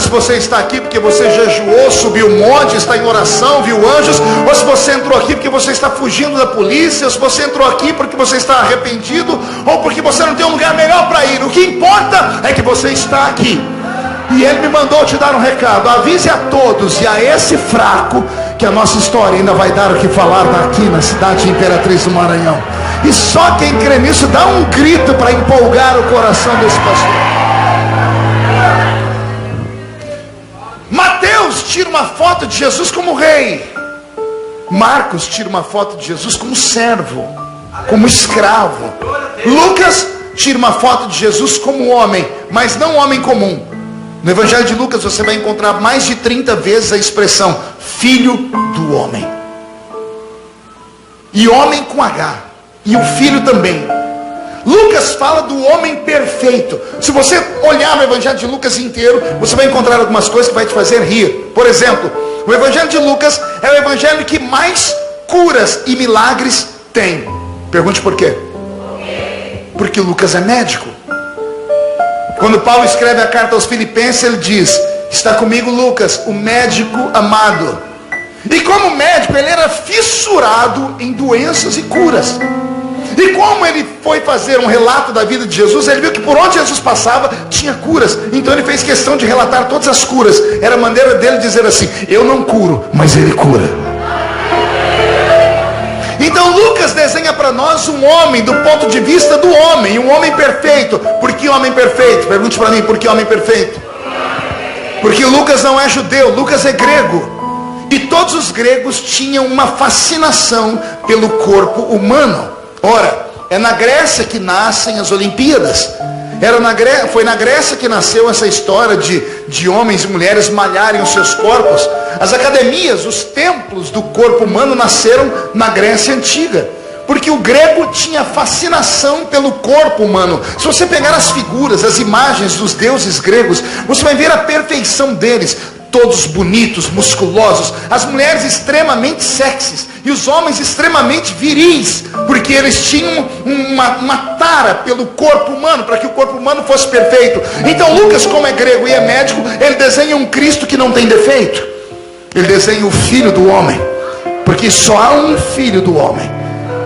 se você está aqui porque você jejuou, subiu um monte, está em oração, viu anjos, ou se você entrou aqui porque você está fugindo da polícia, ou se você entrou aqui porque você está arrependido, ou porque você não tem um lugar melhor para ir. O que importa é que você está aqui. E Ele me mandou te dar um recado: avise a todos e a esse fraco que a nossa história ainda vai dar o que falar aqui na cidade de Imperatriz do Maranhão. E só quem crê nisso dá um grito para empolgar o coração desse pastor. Mateus tira uma foto de Jesus como rei. Marcos tira uma foto de Jesus como servo, como escravo. Lucas tira uma foto de Jesus como homem, mas não homem comum. No Evangelho de Lucas você vai encontrar mais de 30 vezes a expressão filho do homem. E homem com H. E o filho também. Lucas fala do homem perfeito. Se você olhar no Evangelho de Lucas inteiro, você vai encontrar algumas coisas que vai te fazer rir. Por exemplo, o Evangelho de Lucas é o evangelho que mais curas e milagres tem. Pergunte por quê? Porque Lucas é médico. Quando Paulo escreve a carta aos Filipenses, ele diz: está comigo Lucas, o médico amado. E como médico, ele era fissurado em doenças e curas. E como ele foi fazer um relato da vida de Jesus, ele viu que por onde Jesus passava, tinha curas. Então ele fez questão de relatar todas as curas. Era a maneira dele dizer assim: eu não curo, mas ele cura. Então Lucas desenha para nós um homem do ponto de vista do homem, um homem perfeito. Por que homem perfeito? Pergunte para mim, por que homem perfeito? Porque Lucas não é judeu, Lucas é grego. E todos os gregos tinham uma fascinação pelo corpo humano. Ora, é na Grécia que nascem as Olimpíadas. Foi na Grécia que nasceu essa história de homens e mulheres malharem os seus corpos. As academias, os templos do corpo humano nasceram na Grécia Antiga. Porque o grego tinha fascinação pelo corpo humano. Se você pegar as figuras, as imagens dos deuses gregos, você vai ver a perfeição deles. Todos bonitos, musculosos, as mulheres extremamente sexys e os homens extremamente viris, porque eles tinham uma tara pelo corpo humano, para que o corpo humano fosse perfeito. Então Lucas, como é grego e é médico, ele desenha um Cristo que não tem defeito. Ele desenha o Filho do homem, porque só há um Filho do homem,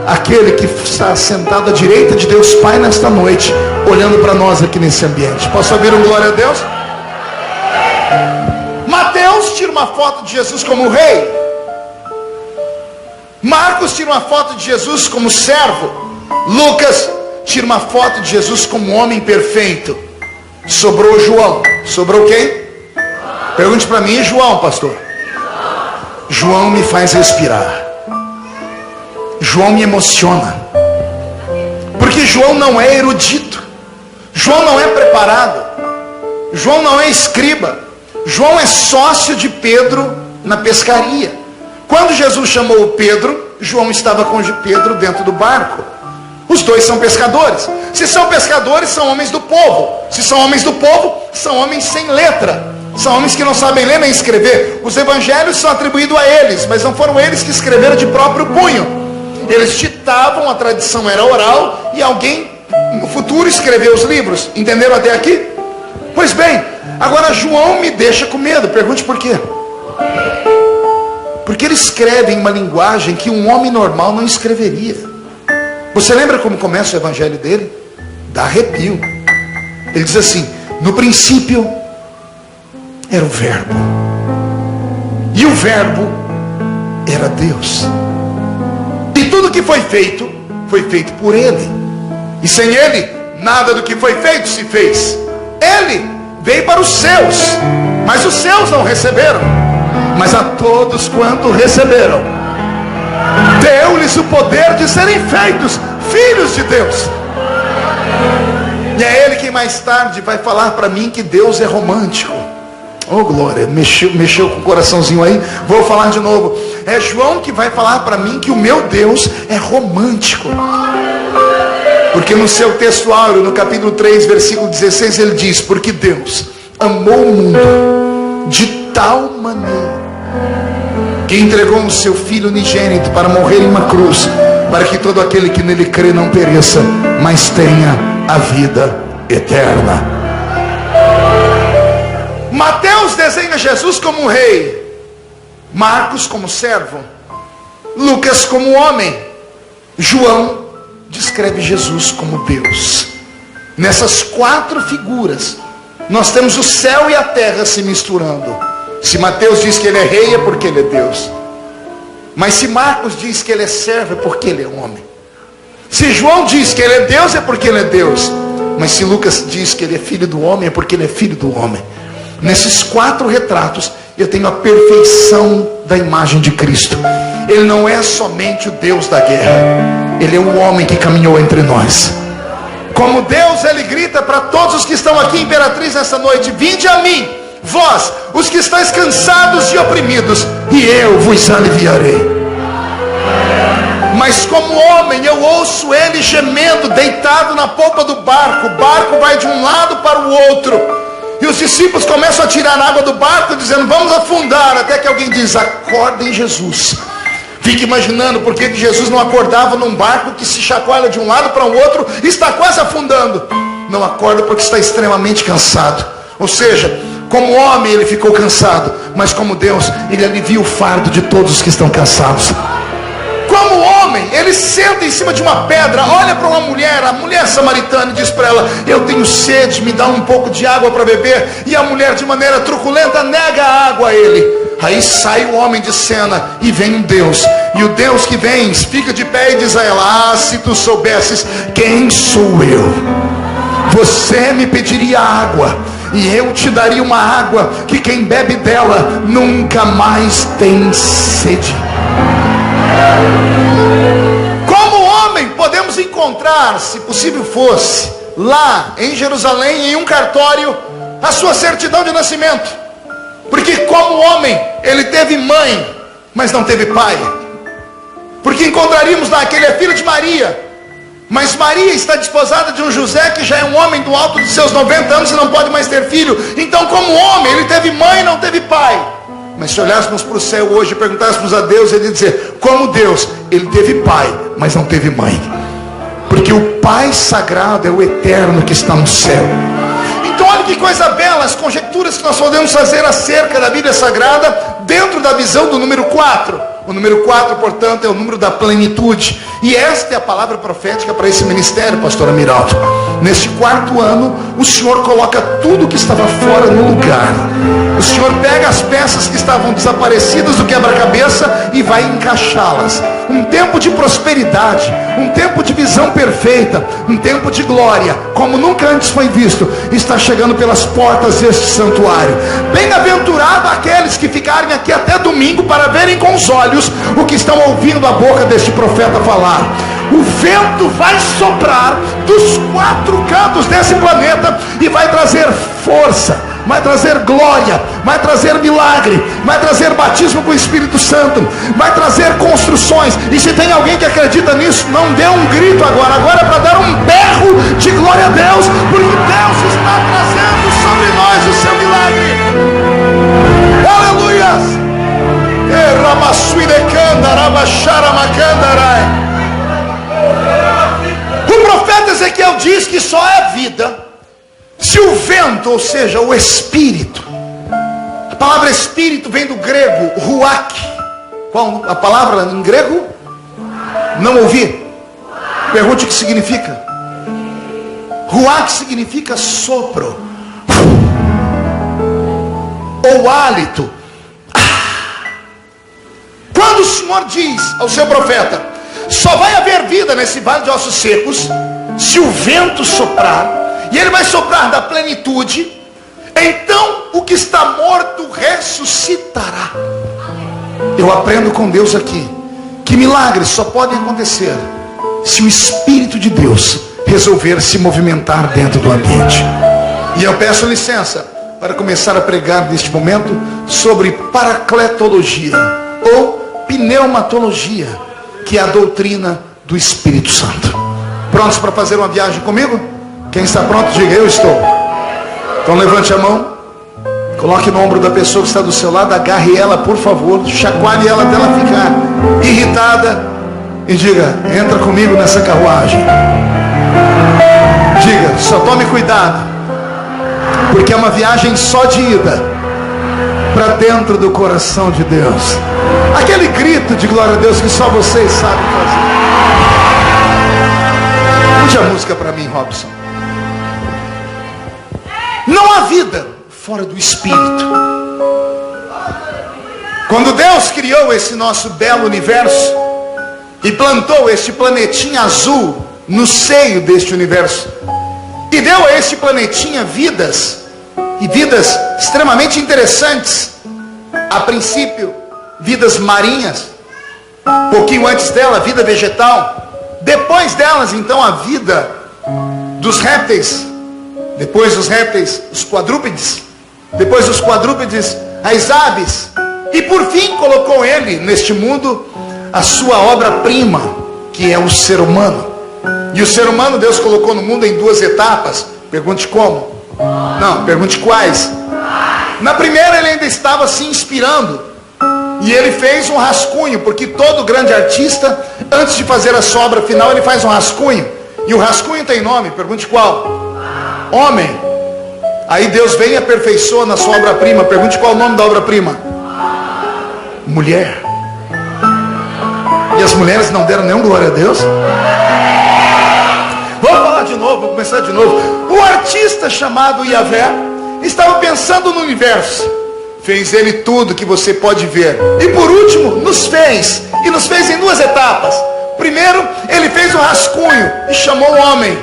aquele que está sentado à direita de Deus Pai nesta noite, olhando para nós aqui nesse ambiente. Posso ouvir um glória a Deus? Mateus tira uma foto de Jesus como rei. Marcos tira uma foto de Jesus como servo. Lucas tira uma foto de Jesus como homem perfeito. Sobrou João. Sobrou quem? Pergunte para mim, João, pastor. João me faz respirar. João me emociona. Porque João não é erudito. João não é preparado. João não é escriba. João é sócio de Pedro na pescaria. Quando Jesus chamou Pedro, João estava com Pedro dentro do barco. Os dois são pescadores. Se são pescadores, são homens do povo. Se são homens do povo, são homens sem letra. São homens que não sabem ler nem escrever. Os evangelhos são atribuídos a eles, mas não foram eles que escreveram de próprio punho. Eles ditavam, a tradição era oral, e alguém no futuro escreveu os livros. Entenderam até aqui? Pois bem, agora João me deixa com medo. Pergunte por quê? Porque ele escreve em uma linguagem que um homem normal não escreveria. Você lembra como começa o evangelho dele? Dá arrepio. Ele diz assim: no princípio era o verbo, e o verbo era Deus, e tudo que foi feito por ele, e sem ele nada do que foi feito se fez. Ele veio para os seus, mas os seus não receberam. Mas a todos quanto receberam, deu-lhes o poder de serem feitos filhos de Deus. E é ele que mais tarde vai falar para mim que Deus é romântico. Oh glória, mexeu com o coraçãozinho aí. Vou falar de novo. É João que vai falar para mim que o meu Deus é romântico. Porque no seu texto áureo, no capítulo 3, versículo 16, ele diz: porque Deus amou o mundo de tal maneira que entregou o seu Filho unigênito para morrer em uma cruz, para que todo aquele que nele crê não pereça, mas tenha a vida eterna. Mateus desenha Jesus como um rei, Marcos como servo, Lucas como homem, João descreve Jesus como Deus. Nessas 4 figuras nós temos o céu e a terra se misturando. Se Mateus diz que ele é rei, é porque ele é Deus. Mas se Marcos diz que ele é servo, é porque ele é homem. Se João diz que ele é Deus, é porque ele é Deus. Mas se Lucas diz que ele é filho do homem, é porque ele é filho do homem. Nesses 4 retratos eu tenho a perfeição da imagem de Cristo. Ele não é somente o Deus da guerra, ele é o homem que caminhou entre nós. Como Deus, ele grita para todos os que estão aqui, Imperatriz, nessa noite: vinde a mim, vós, os que estáis cansados e oprimidos, e eu vos aliviarei. Mas como homem, eu ouço ele gemendo, deitado na polpa do barco. O barco vai de um lado para o outro, e os discípulos começam a tirar água do barco, dizendo: vamos afundar. Até que alguém diz: acordem Jesus. Fique imaginando por que Jesus não acordava num barco que se chacoalha de um lado para o outro e está quase afundando. Não acorda porque está extremamente cansado. Ou seja, como homem ele ficou cansado, mas como Deus, ele alivia o fardo de todos os que estão cansados. Como homem, ele senta em cima de uma pedra, olha para uma mulher, a mulher samaritana, e diz para ela: eu tenho sede, me dá um pouco de água para beber. E a mulher, de maneira truculenta, nega a água a ele. Aí sai o homem de cena e vem um Deus. E o Deus que vem fica de pé e diz a ela: ah, se tu soubesses quem sou eu, você me pediria água, e eu te daria uma água que quem bebe dela nunca mais tem sede. Como homem, podemos encontrar, se possível fosse, lá em Jerusalém, em um cartório, a sua certidão de nascimento. Porque como homem, ele teve mãe, mas não teve pai. Porque encontraríamos lá que ele é filho de Maria, mas Maria está desposada de um José que já é um homem do alto de seus 90 anos e não pode mais ter filho. Então como homem, ele teve mãe e não teve pai. Mas se olhássemos para o céu hoje e perguntássemos a Deus, ele ia dizer: como Deus, ele teve pai, mas não teve mãe. Porque o Pai sagrado é o eterno que está no céu. Então olha que coisa bela, as conjecturas que nós podemos fazer acerca da Bíblia Sagrada, dentro da visão do número 4. O número 4, portanto, é o número da plenitude. E esta é a palavra profética para esse ministério, pastor Amiraldo. Neste 4º ano, o Senhor coloca tudo que estava fora no lugar. O Senhor pega as peças que estavam desaparecidas do quebra-cabeça e vai encaixá-las. Um tempo de prosperidade, um tempo de visão perfeita, um tempo de glória, como nunca antes foi visto, está chegando pelas portas deste santuário. Bem-aventurado aqueles que ficarem aqui até domingo para verem com os olhos o que estão ouvindo a boca deste profeta falar. O vento vai soprar dos 4 cantos desse planeta e vai trazer força, vai trazer glória, vai trazer milagre, vai trazer batismo com o Espírito Santo, vai trazer construções. E se tem alguém que acredita nisso, não dê um grito agora. Agora é para dar um berro de glória a Deus, porque Deus está trazendo sobre nós o seu milagre. Aleluias. O profeta Ezequiel diz que só é vida se o vento, ou seja, o espírito. A palavra espírito vem do grego ruach. Qual a palavra em grego? Não ouvi. Pergunte o que significa. Ruach significa sopro ou hálito. Quando o Senhor diz ao seu profeta: só vai haver vida nesse vale de ossos secos se o vento soprar, e ele vai soprar da plenitude, então o que está morto ressuscitará. Eu aprendo com Deus aqui que milagres só podem acontecer se o Espírito de Deus resolver se movimentar dentro do ambiente. E eu peço licença para começar a pregar neste momento sobre paracletologia ou pneumatologia, que é a doutrina do Espírito Santo. Prontos para fazer uma viagem comigo? Quem está pronto, diga: eu estou. Então levante a mão, coloque no ombro da pessoa que está do seu lado, agarre ela, por favor, chacoalhe ela até ela ficar irritada e diga: entra comigo nessa carruagem. Diga: só tome cuidado, porque é uma viagem só de ida, para dentro do coração de Deus. Aquele grito de glória a Deus que só vocês sabem fazer. Puxa a música para mim, Robson. Não há vida fora do Espírito. Quando Deus criou esse nosso belo universo e plantou este planetinha azul no seio deste universo, e deu a este planetinha vidas, e vidas extremamente interessantes. A princípio, vidas marinhas. Pouquinho antes dela, vida vegetal. Depois delas, então, a vida dos répteis. Depois dos répteis, os quadrúpedes. Depois dos quadrúpedes, as aves. E por fim, colocou ele neste mundo a sua obra-prima, que é o ser humano. E o ser humano Deus colocou no mundo em duas etapas. Pergunte como? Não, pergunte quais. Na primeira ele ainda estava se inspirando. E ele fez um rascunho, porque todo grande artista, antes de fazer a sua obra final, ele faz um rascunho. E o rascunho tem nome, pergunte qual? Homem. Aí Deus vem e aperfeiçoa na sua obra-prima. Pergunte qual é o nome da obra-prima? Mulher. E as mulheres não deram nenhum glória a Deus? Vamos falar de novo, vou começar de novo. O artista chamado Yahvé estava pensando no universo. Fez ele tudo que você pode ver. E por último, nos fez. E nos fez em duas etapas. Primeiro, ele fez um rascunho e chamou o homem.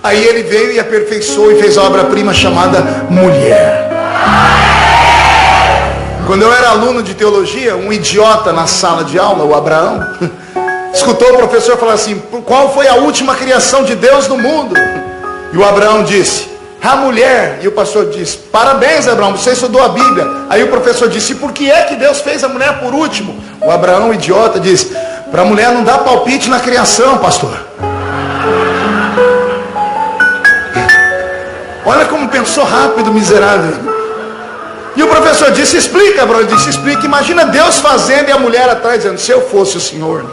Aí ele veio e aperfeiçoou e fez a obra-prima chamada mulher. Quando eu era aluno de teologia, um idiota na sala de aula, o Abraão, escutou o professor falar assim: qual foi a última criação de Deus no mundo? E o Abraão disse: a mulher. E o pastor disse: parabéns, Abraão, você estudou a Bíblia. Aí o professor disse: e por que é que Deus fez a mulher por último? O Abraão, idiota, disse: para a mulher não dar palpite na criação, pastor. Olha como pensou rápido, miserável. E o professor disse: explica, Abraão. Ele disse: explica. Imagina Deus fazendo e a mulher atrás dizendo: se eu fosse o Senhor.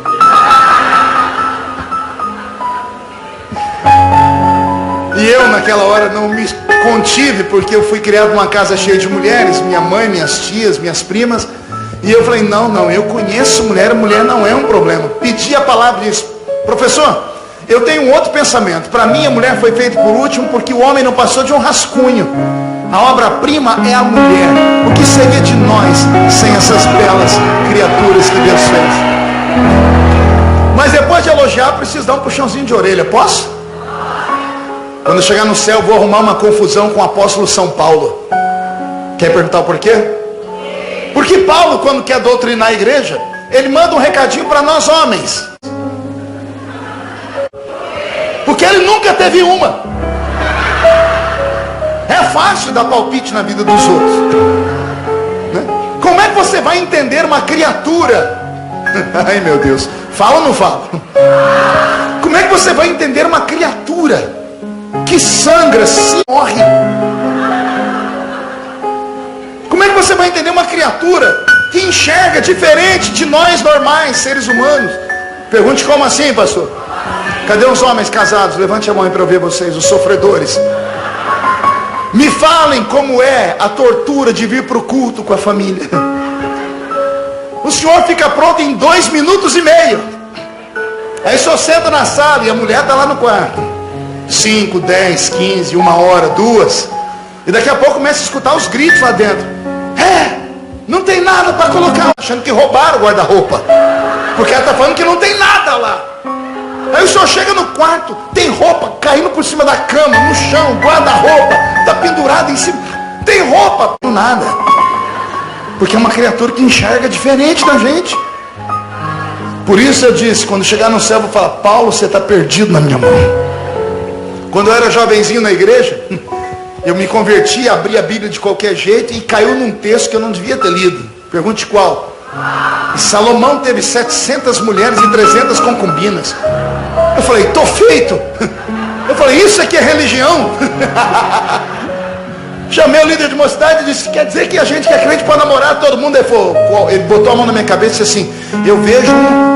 E eu naquela hora não me contive, porque eu fui criado numa casa cheia de mulheres, minha mãe, minhas tias, minhas primas. E eu falei: não, eu conheço mulher não é um problema. Pedi a palavra e disse: professor, eu tenho um outro pensamento. Para mim a mulher foi feita por último porque o homem não passou de um rascunho. A obra-prima é a mulher. O que seria de nós sem essas belas criaturas que Deus fez? Mas depois de elogiar, preciso dar um puxãozinho de orelha. Posso? Quando eu chegar no céu, vou arrumar uma confusão com o apóstolo São Paulo. Quer perguntar o porquê? Porque Paulo, quando quer doutrinar a igreja, ele manda um recadinho para nós homens. Porque ele nunca teve uma. É fácil dar palpite na vida dos outros, né? Como é que você vai entender uma criatura? Ai meu Deus, fala ou não fala? Como é que você vai entender uma criatura que sangra, se morre? Como é que você vai entender uma criatura que enxerga diferente de nós normais, seres humanos? Pergunte: como assim, pastor? Cadê os homens casados? Levante a mão aí para eu ver vocês, os sofredores. Me falem como é a tortura de vir para o culto com a família. O senhor fica pronto em 2 minutos e meio. Aí só senta na sala e a mulher está lá no quarto. 5, 10, 15, 1 hora, 2. E daqui a pouco começa a escutar os gritos lá dentro. Não tem nada para colocar. Achando que roubaram o guarda-roupa. Porque ela está falando que não tem nada lá. Aí o senhor chega no quarto, tem roupa caindo por cima da cama, no chão, guarda-roupa, está pendurado em cima. Tem roupa, não nada. Porque é uma criatura que enxerga diferente da gente. Por isso eu disse, quando chegar no céu, eu vou falar: Paulo, você está perdido na minha mão. Quando eu era jovenzinho na igreja, eu me converti, abri a Bíblia de qualquer jeito e caiu num texto que eu não devia ter lido. Pergunte qual? E Salomão teve 700 mulheres e 300 concubinas. Eu falei: tô feito. Eu falei: isso aqui é religião. Chamei o líder de mocidade e disse: quer dizer que a gente que é crente pode namorar todo mundo? Ele botou a mão na minha cabeça e disse assim: eu vejo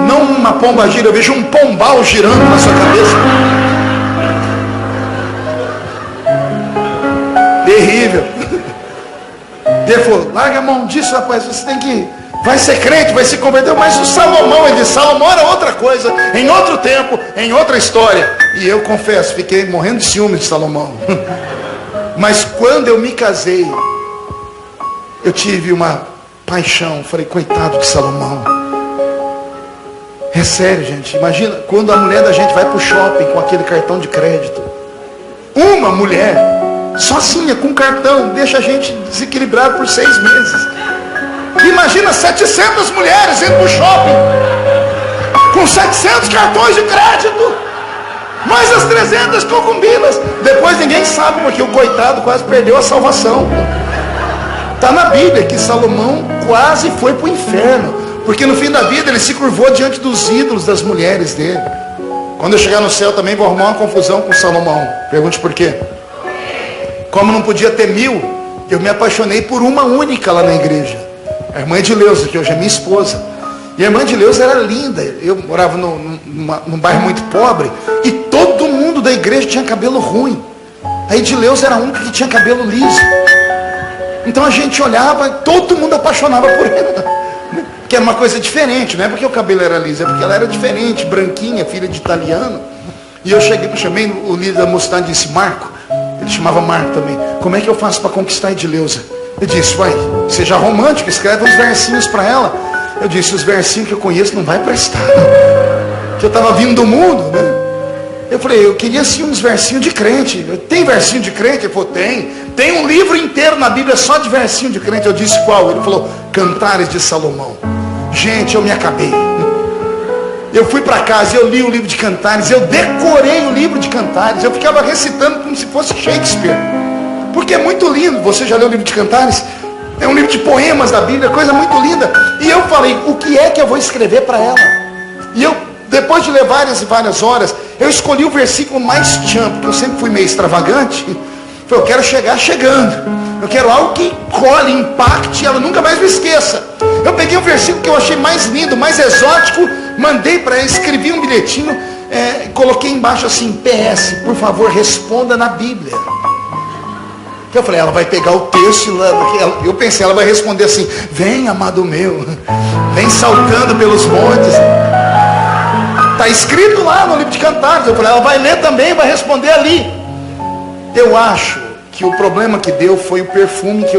não uma pomba gira, eu vejo um pombal girando na sua cabeça. Terrível. ele falou, larga a mão disso, rapaz, você tem que... vai ser crente, vai se converter. Mas o Salomão, ele disse, Salomão era outra coisa, em outro tempo, em outra história. E eu confesso, fiquei morrendo de ciúme de Salomão. Mas quando eu me casei, eu tive uma paixão. Falei, coitado de Salomão. É sério, gente. Imagina quando a mulher da gente vai para o shopping com aquele cartão de crédito. Uma mulher, sozinha, com cartão, deixa a gente desequilibrado por 6 meses. Imagina 700 mulheres indo para o shopping com 700 cartões de crédito, mais as 300 concubinas. Depois ninguém sabe, porque o coitado quase perdeu a salvação. Está na Bíblia que Salomão quase foi para o inferno, porque no fim da vida ele se curvou diante dos ídolos das mulheres dele. Quando eu chegar no céu também vou arrumar uma confusão com Salomão. Pergunte por quê. Como não podia ter 1000, eu me apaixonei por uma única lá na igreja, a irmã Edileuza, que hoje é minha esposa. E a irmã Edileuza era linda. Eu morava num bairro muito pobre, e todo mundo da igreja tinha cabelo ruim. A Edileuza era a única que tinha cabelo liso. Então a gente olhava, todo mundo apaixonava por ela. Que era uma coisa diferente, não é porque o cabelo era liso, é porque ela era diferente, branquinha, filha de italiano. E eu chamei o líder da mocidade e disse, Marco, ele chamava Marco também, como é que eu faço para conquistar a Edileuza? Eu disse, vai, seja romântico, escreve uns versinhos para ela. Eu disse, os versinhos que eu conheço não vai prestar, que eu estava vindo do mundo, né? Eu falei, eu queria sim uns versinhos de crente. Tem versinho de crente? Ele falou, tem um livro inteiro na Bíblia só de versinho de crente. Eu disse, qual? Ele falou, Cantares de Salomão. Gente, eu me acabei. Eu fui para casa, eu li o livro de Cantares, eu decorei o livro de Cantares, eu ficava recitando como se fosse Shakespeare, porque é muito lindo. Você já leu o livro de Cantares? É um livro de poemas da Bíblia, coisa muito linda. E eu falei, o que é que eu vou escrever para ela? E eu, depois de ler várias e várias horas, eu escolhi o versículo mais tchan, porque eu sempre fui meio extravagante. Falei, eu quero chegar chegando, eu quero algo que cole, impacte, ela nunca mais me esqueça. Eu peguei o versículo que eu achei mais lindo, mais exótico, mandei para ela, escrevi um bilhetinho, coloquei embaixo assim, PS, por favor, responda na Bíblia. Eu falei, ela vai pegar o texto, eu pensei, ela vai responder assim, vem amado meu, vem saltando pelos montes. Está escrito lá no livro de Cantares. Eu falei, ela vai ler também, vai responder ali. Eu acho que o problema que deu foi o perfume que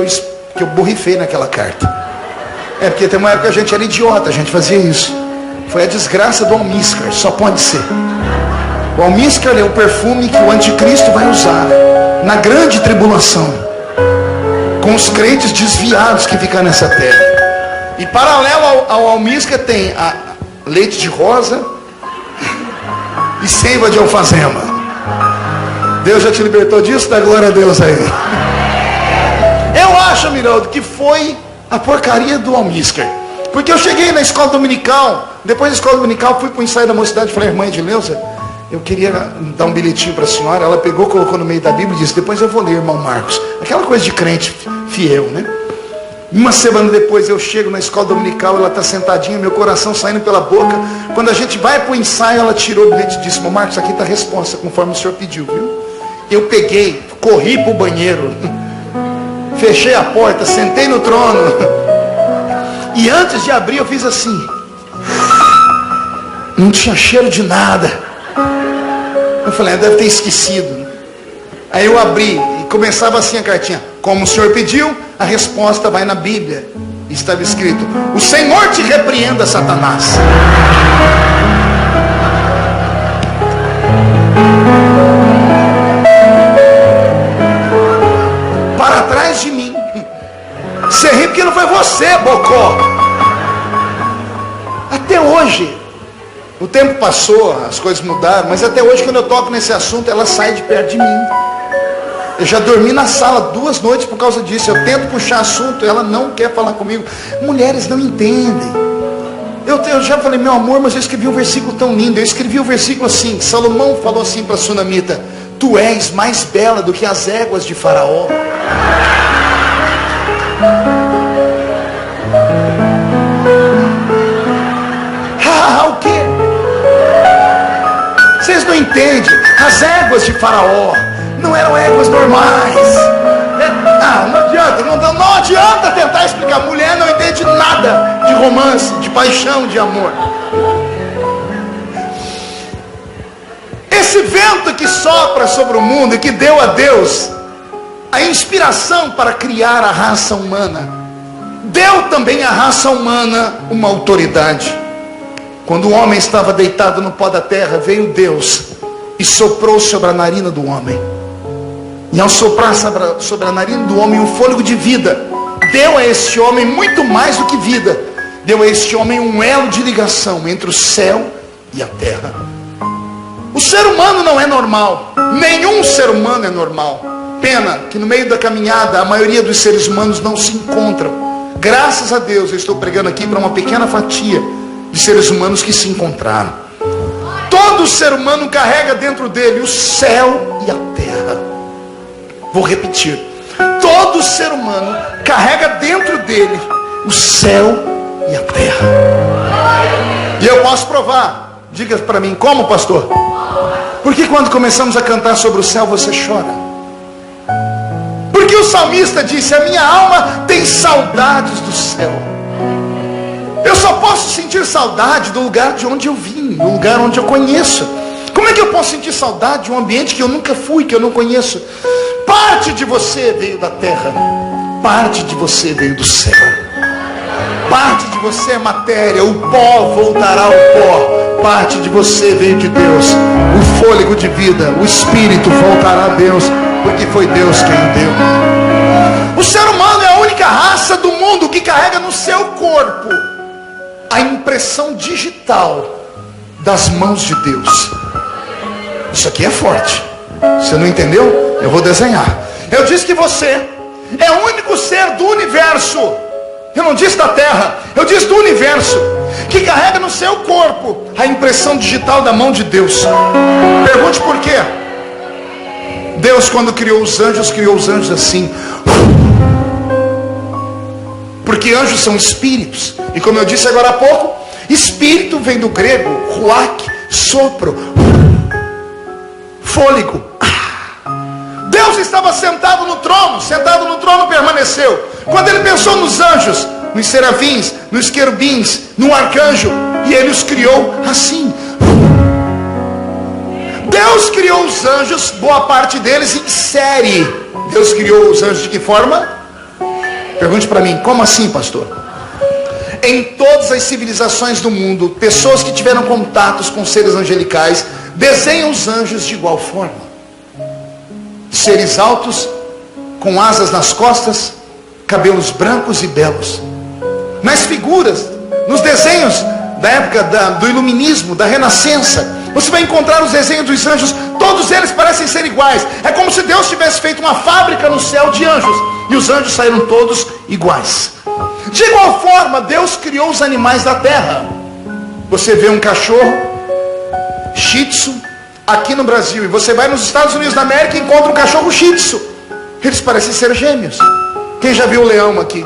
eu borrifei naquela carta. Porque tem uma época que a gente era idiota, a gente fazia isso. Foi a desgraça do almíscar, só pode ser. O almíscar é o perfume que o anticristo vai usar na grande tribulação, com os crentes desviados que ficam nessa terra. E paralelo ao almíscar tem a leite de rosa e seiva de alfazema. Deus já te libertou disso? Dá glória a Deus aí. Eu acho, Miraldo, que foi a porcaria do almíscar. Porque eu cheguei na escola dominical, depois da escola dominical fui para o ensaio da mocidade, falei, irmã Edileuza, eu queria dar um bilhetinho para a senhora. Ela pegou, colocou no meio da Bíblia e disse, depois eu vou ler, irmão Marcos. Aquela coisa de crente fiel, né? Uma semana depois eu chego na escola dominical, ela está sentadinha, meu coração saindo pela boca. Quando a gente vai para o ensaio, ela tirou o bilhete e disse, irmão Marcos, aqui está a resposta, conforme o senhor pediu, viu? Eu peguei, corri para o banheiro, fechei a porta, sentei no trono. E antes de abrir eu fiz assim. Não tinha cheiro de nada. Eu falei, deve ter esquecido. Aí eu abri e começava assim a cartinha. Como o senhor pediu, a resposta vai na Bíblia. Estava escrito, o Senhor te repreenda, Satanás. Para trás de mim. Você ri porque não foi você, bocó. Até hoje, o tempo passou, as coisas mudaram, mas até hoje quando eu toco nesse assunto, ela sai de perto de mim. Eu já dormi na sala 2 noites por causa disso. Eu tento puxar assunto, ela não quer falar comigo. Mulheres não entendem. Eu já falei, meu amor, mas eu escrevi um versículo tão lindo. Eu escrevi um versículo assim, Salomão falou assim para a Sunamita, tu és mais bela do que as éguas de Faraó. O quê? Vocês não entendem. As éguas de Faraó não eram éguas normais. Não adianta. não adianta tentar explicar. Mulher não entende nada de romance, de paixão, de amor. Esse vento que sopra sobre o mundo e que deu a Deus a inspiração para criar a raça humana, deu também à raça humana uma autoridade. Quando o homem estava deitado no pó da terra, veio Deus e soprou sobre a narina do homem. E ao soprar sobre a narina do homem um fôlego de vida, deu a este homem muito mais do que vida. Deu a este homem um elo de ligação entre o céu e a terra. O ser humano não é normal. Nenhum ser humano é normal. Pena que no meio da caminhada a maioria dos seres humanos não se encontram. Graças a Deus eu estou pregando aqui para uma pequena fatia de seres humanos que se encontraram. Todo ser humano carrega dentro dele o céu e a terra. Vou repetir. Todo ser humano carrega dentro dele o céu e a terra. E eu posso provar. Diga para mim, como, pastor? Porque quando começamos a cantar sobre o céu, você chora? Porque o salmista disse: a minha alma tem saudades do céu. Eu só posso sentir saudade do lugar de onde eu vim, do lugar onde eu conheço. Como é que eu posso sentir saudade de um ambiente que eu nunca fui, que eu não conheço? Parte de você veio da terra, parte de você veio do céu. Parte de você é matéria, o pó voltará ao pó. Parte de você veio de Deus, o fôlego de vida, o espírito voltará a Deus, porque foi Deus quem o deu. O ser humano é a única raça do mundo que carrega no seu corpo a impressão digital das mãos de Deus. Isso aqui é forte. Você não entendeu? Eu vou desenhar. Eu disse que você é o único ser do universo. Eu não disse da terra, eu disse do universo, que carrega no seu corpo a impressão digital da mão de Deus. Pergunte por quê. Deus, quando criou os anjos assim. Porque anjos são espíritos. E como eu disse agora há pouco, espírito vem do grego ruach, sopro, fôlego. Deus estava sentado no trono permaneceu. Quando ele pensou nos anjos, nos serafins, nos querubins, no arcanjo, e ele os criou assim. Deus criou os anjos, boa parte deles em série. Deus criou os anjos de que forma? Pergunte para mim, como assim, pastor? Em todas as civilizações do mundo, pessoas que tiveram contatos com seres angelicais desenham os anjos de igual forma. Seres altos, com asas nas costas, cabelos brancos e belos. Nas figuras, nos desenhos da época do iluminismo, da renascença, você vai encontrar os desenhos dos anjos. Todos eles parecem ser iguais. É como se Deus tivesse feito uma fábrica no céu de anjos, e os anjos saíram todos iguais. De igual forma, Deus criou os animais da terra. Você vê um cachorro Shih Tzu aqui no Brasil, e você vai nos Estados Unidos da América e encontra um cachorro Shih Tzu. Eles parecem ser gêmeos. Quem já viu o leão aqui?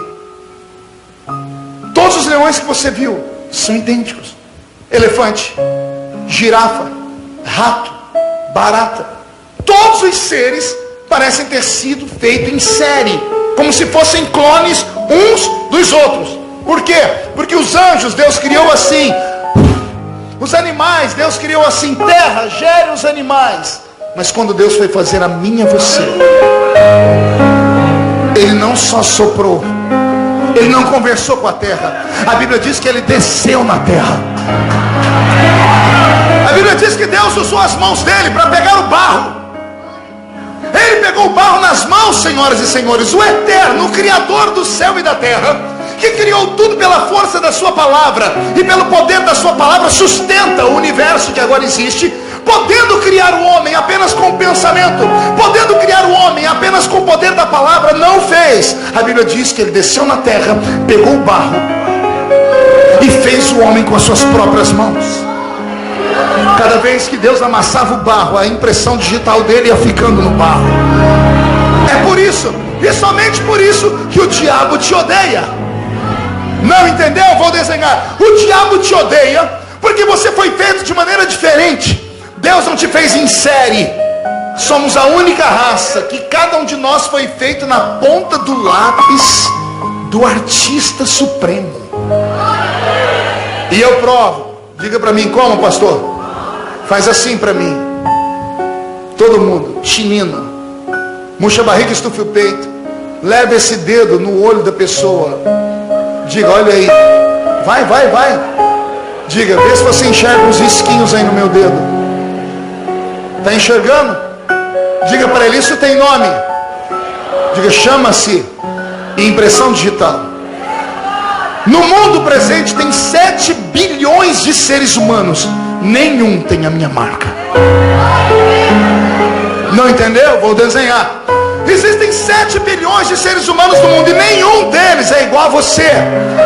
Todos os leões que você viu são idênticos. Elefante, girafa, rato, barata. Todos os seres parecem ter sido feitos em série, como se fossem clones uns dos outros. Por quê? Porque os anjos Deus criou assim. Os animais Deus criou assim. Terra, gere os animais. Mas quando Deus foi fazer a mim e a você, Ele não só soprou, Ele não conversou com a terra. A Bíblia diz que Ele desceu na terra. A Bíblia diz que Deus usou as mãos dele para pegar o barro. Ele pegou o barro nas mãos, senhoras e senhores. O eterno, o Criador do céu e da terra, que criou tudo pela força da sua palavra e pelo poder da sua palavra, sustenta o universo que agora existe, podendo criar o homem apenas com o pensamento, podendo criar o homem apenas com o poder da palavra, não fez. A Bíblia diz que ele desceu na terra, pegou o barro e fez o homem com as suas próprias mãos. Cada vez que Deus amassava o barro, a impressão digital dele ia ficando no barro. É por isso, e somente por isso, que o diabo te odeia. Não entendeu? Vou desenhar. O diabo te odeia porque você foi feito de maneira diferente. Deus não te fez em série. Somos a única raça que cada um de nós foi feito na ponta do lápis do artista supremo. E eu provo. Diga para mim como, pastor? Faz assim para mim. Todo mundo, chinino, murcha a barriga, estufe o peito, leve esse dedo no olho da pessoa. Diga, olha aí. Vai. Diga, vê se você enxerga uns risquinhos aí no meu dedo. Está enxergando? Diga para ele, isso tem nome. Diga, chama-se impressão digital. No mundo presente tem 7 bilhões de seres humanos. Nenhum tem a minha marca. Não entendeu? Vou desenhar. Existem 7 bilhões de seres humanos no mundo e nenhum deles é igual a você.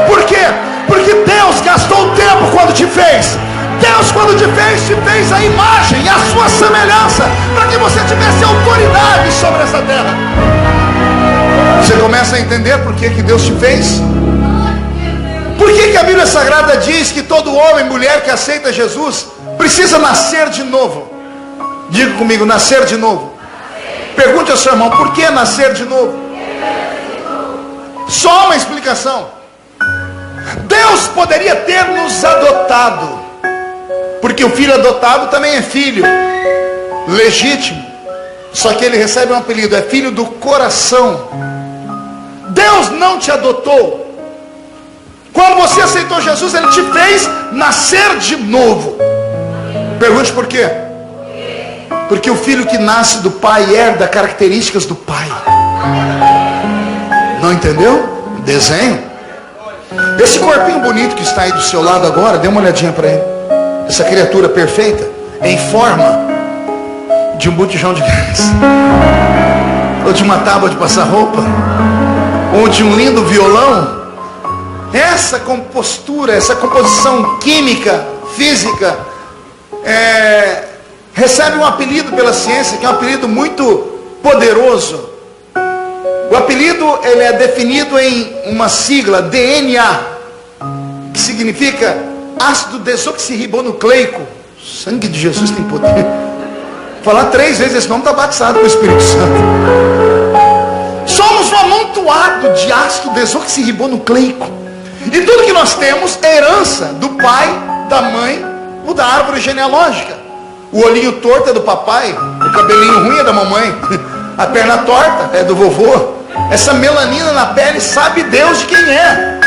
Por quê? Porque Deus gastou tempo quando te fez. Deus, quando te fez a imagem e a sua semelhança, para que você tivesse autoridade sobre essa terra. Você começa a entender por que Deus te fez? Por que a Bíblia Sagrada diz que todo homem e mulher que aceita Jesus precisa nascer de novo? Diga comigo, nascer de novo. Pergunte ao seu irmão, por que nascer de novo? Só uma explicação. Deus poderia ter nos adotado, porque o filho adotado também é filho legítimo, só que ele recebe um apelido, é filho do coração. Deus não te adotou. Quando você aceitou Jesus, Ele te fez nascer de novo. Pergunte por quê? Porque o filho que nasce do pai herda características do pai. Não entendeu? Desenho. Esse corpinho bonito que está aí do seu lado agora, dê uma olhadinha para ele. Essa criatura perfeita, em forma de um botijão de gás, ou de uma tábua de passar roupa, ou de um lindo violão. Essa compostura, essa composição química, física, recebe um apelido pela ciência, que é um apelido muito poderoso. O apelido ele é definido em uma sigla, DNA, que significa ácido desoxirribonucleico. O sangue de Jesus tem poder. Falar 3 vezes esse nome está batizado com o Espírito Santo. Somos um amontoado de ácido desoxirribonucleico. E tudo que nós temos é herança do pai, da mãe ou da árvore genealógica. O olhinho torto é do papai, o cabelinho ruim é da mamãe, a perna torta é do vovô. Essa melanina na pele sabe Deus de quem é.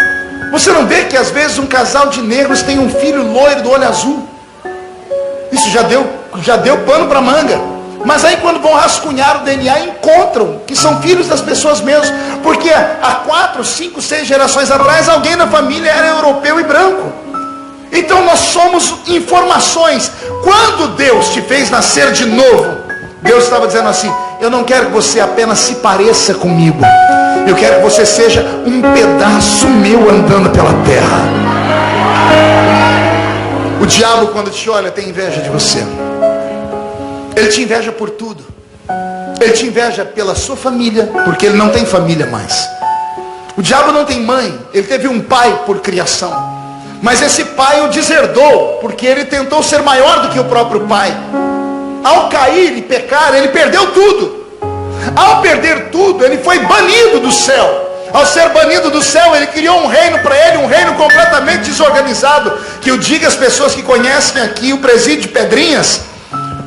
Você não vê que às vezes um casal de negros tem um filho loiro do olho azul? Isso já deu pano para manga. Mas aí quando vão rascunhar o DNA, encontram que são filhos das pessoas mesmo. Porque há 4, 5, 6 gerações atrás, alguém na família era europeu e branco. Então nós somos informações. Quando Deus te fez nascer de novo, Deus estava dizendo assim: eu não quero que você apenas se pareça comigo, eu quero que você seja um pedaço meu andando pela terra. O diabo, quando te olha, tem inveja de você. Ele te inveja por tudo. Ele te inveja pela sua família, porque ele não tem família mais. O diabo não tem mãe, ele teve um pai por criação, mas esse pai o deserdou, porque ele tentou ser maior do que o próprio pai. Ao cair e pecar, ele perdeu tudo. Ao perder tudo, ele foi banido do céu. Ao ser banido do céu, ele criou um reino para ele, um reino completamente desorganizado. Que eu diga às pessoas que conhecem aqui o presídio de Pedrinhas: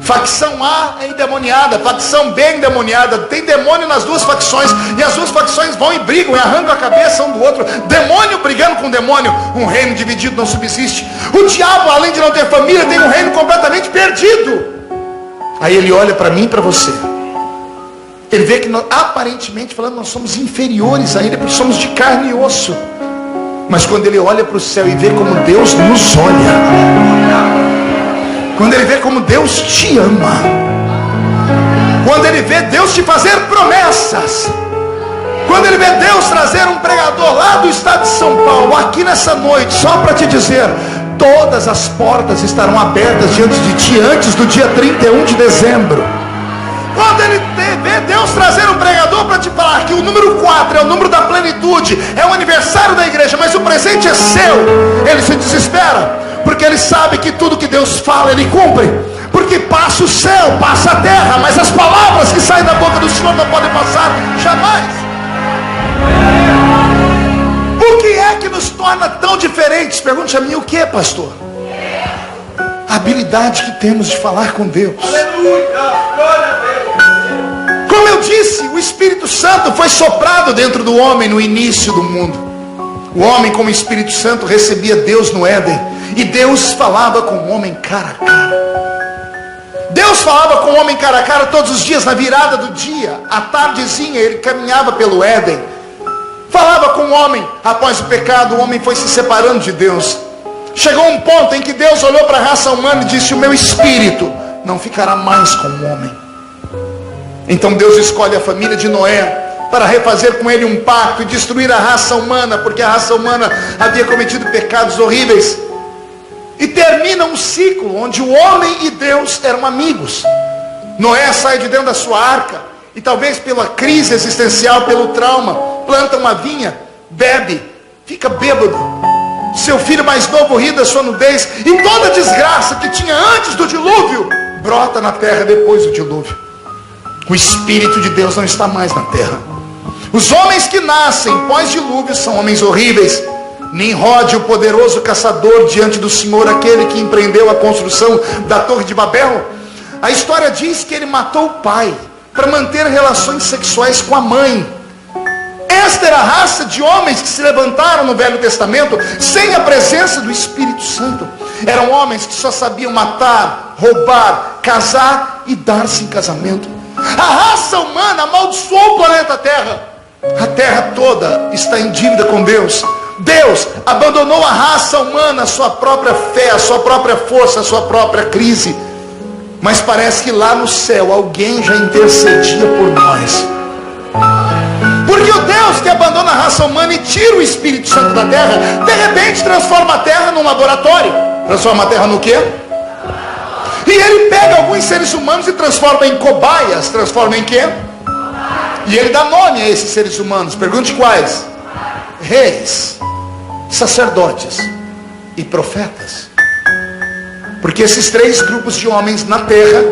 facção A é endemoniada, facção B é endemoniada. Tem demônio nas duas facções, e as duas facções vão e brigam e arrancam a cabeça um do outro. Demônio brigando com demônio. Um reino dividido não subsiste. O diabo, além de não ter família, tem um reino completamente perdido. Aí ele olha para mim e para você. Ele vê que nós, aparentemente falando, nós somos inferiores a ele, porque somos de carne e osso. Mas quando ele olha para o céu e vê como Deus nos olha, quando ele vê como Deus te ama, quando ele vê Deus te fazer promessas, quando ele vê Deus trazer um pregador lá do estado de São Paulo, aqui nessa noite, só para te dizer: todas as portas estarão abertas diante de ti antes do dia 31 de dezembro. Quando ele vê Deus trazer um pregador para te falar que o número 4 é o número da plenitude, é o aniversário da igreja, mas o presente é seu, ele se desespera, porque ele sabe que tudo que Deus fala, ele cumpre. Porque passa o céu, passa a terra, mas as palavras que saem da boca do Senhor não podem passar jamais. O que é que nos torna tão diferentes? Pergunte a mim, o que é, pastor? A habilidade que temos de falar com Deus. Como eu disse, o Espírito Santo foi soprado dentro do homem no início do mundo. O homem, como Espírito Santo, recebia Deus no Éden. E Deus falava com o homem cara a cara. Deus falava com o homem cara a cara todos os dias, na virada do dia. À tardezinha ele caminhava pelo Éden. Falava com o homem. Após o pecado, o homem foi se separando de Deus. Chegou um ponto em que Deus olhou para a raça humana e disse: o meu espírito não ficará mais com o homem. Então Deus escolhe a família de Noé para refazer com ele um pacto e destruir a raça humana, porque a raça humana havia cometido pecados horríveis. E termina um ciclo onde o homem e Deus eram amigos. Noé sai de dentro da sua arca e, talvez pela crise existencial, pelo trauma, planta uma vinha, bebe, fica bêbado. Seu filho mais novo ri da sua nudez, e toda a desgraça que tinha antes do dilúvio brota na terra depois do dilúvio. O Espírito de Deus não está mais na terra. Os homens que nascem pós-dilúvio são homens horríveis. Nimrod, o poderoso caçador diante do Senhor, aquele que empreendeu a construção da Torre de Babel, a história diz que ele matou o pai para manter relações sexuais com a mãe. Esta era a raça de homens que se levantaram no Velho Testamento sem a presença do Espírito Santo. Eram homens que só sabiam matar, roubar, casar e dar-se em casamento. A raça humana amaldiçoou o planeta Terra. A terra toda está em dívida com Deus. Deus abandonou a raça humana, a sua própria fé, a sua própria força, a sua própria crise. Mas parece que lá no céu alguém já intercedia por nós. Porque o Deus que abandona a raça humana e tira o Espírito Santo da terra, de repente transforma a terra num laboratório. Transforma a terra no quê? E ele pega alguns seres humanos e transforma em cobaias. Transforma em quê? E ele dá nome a esses seres humanos. Pergunte quais? Reis, sacerdotes e profetas. Porque esses três grupos de homens na terra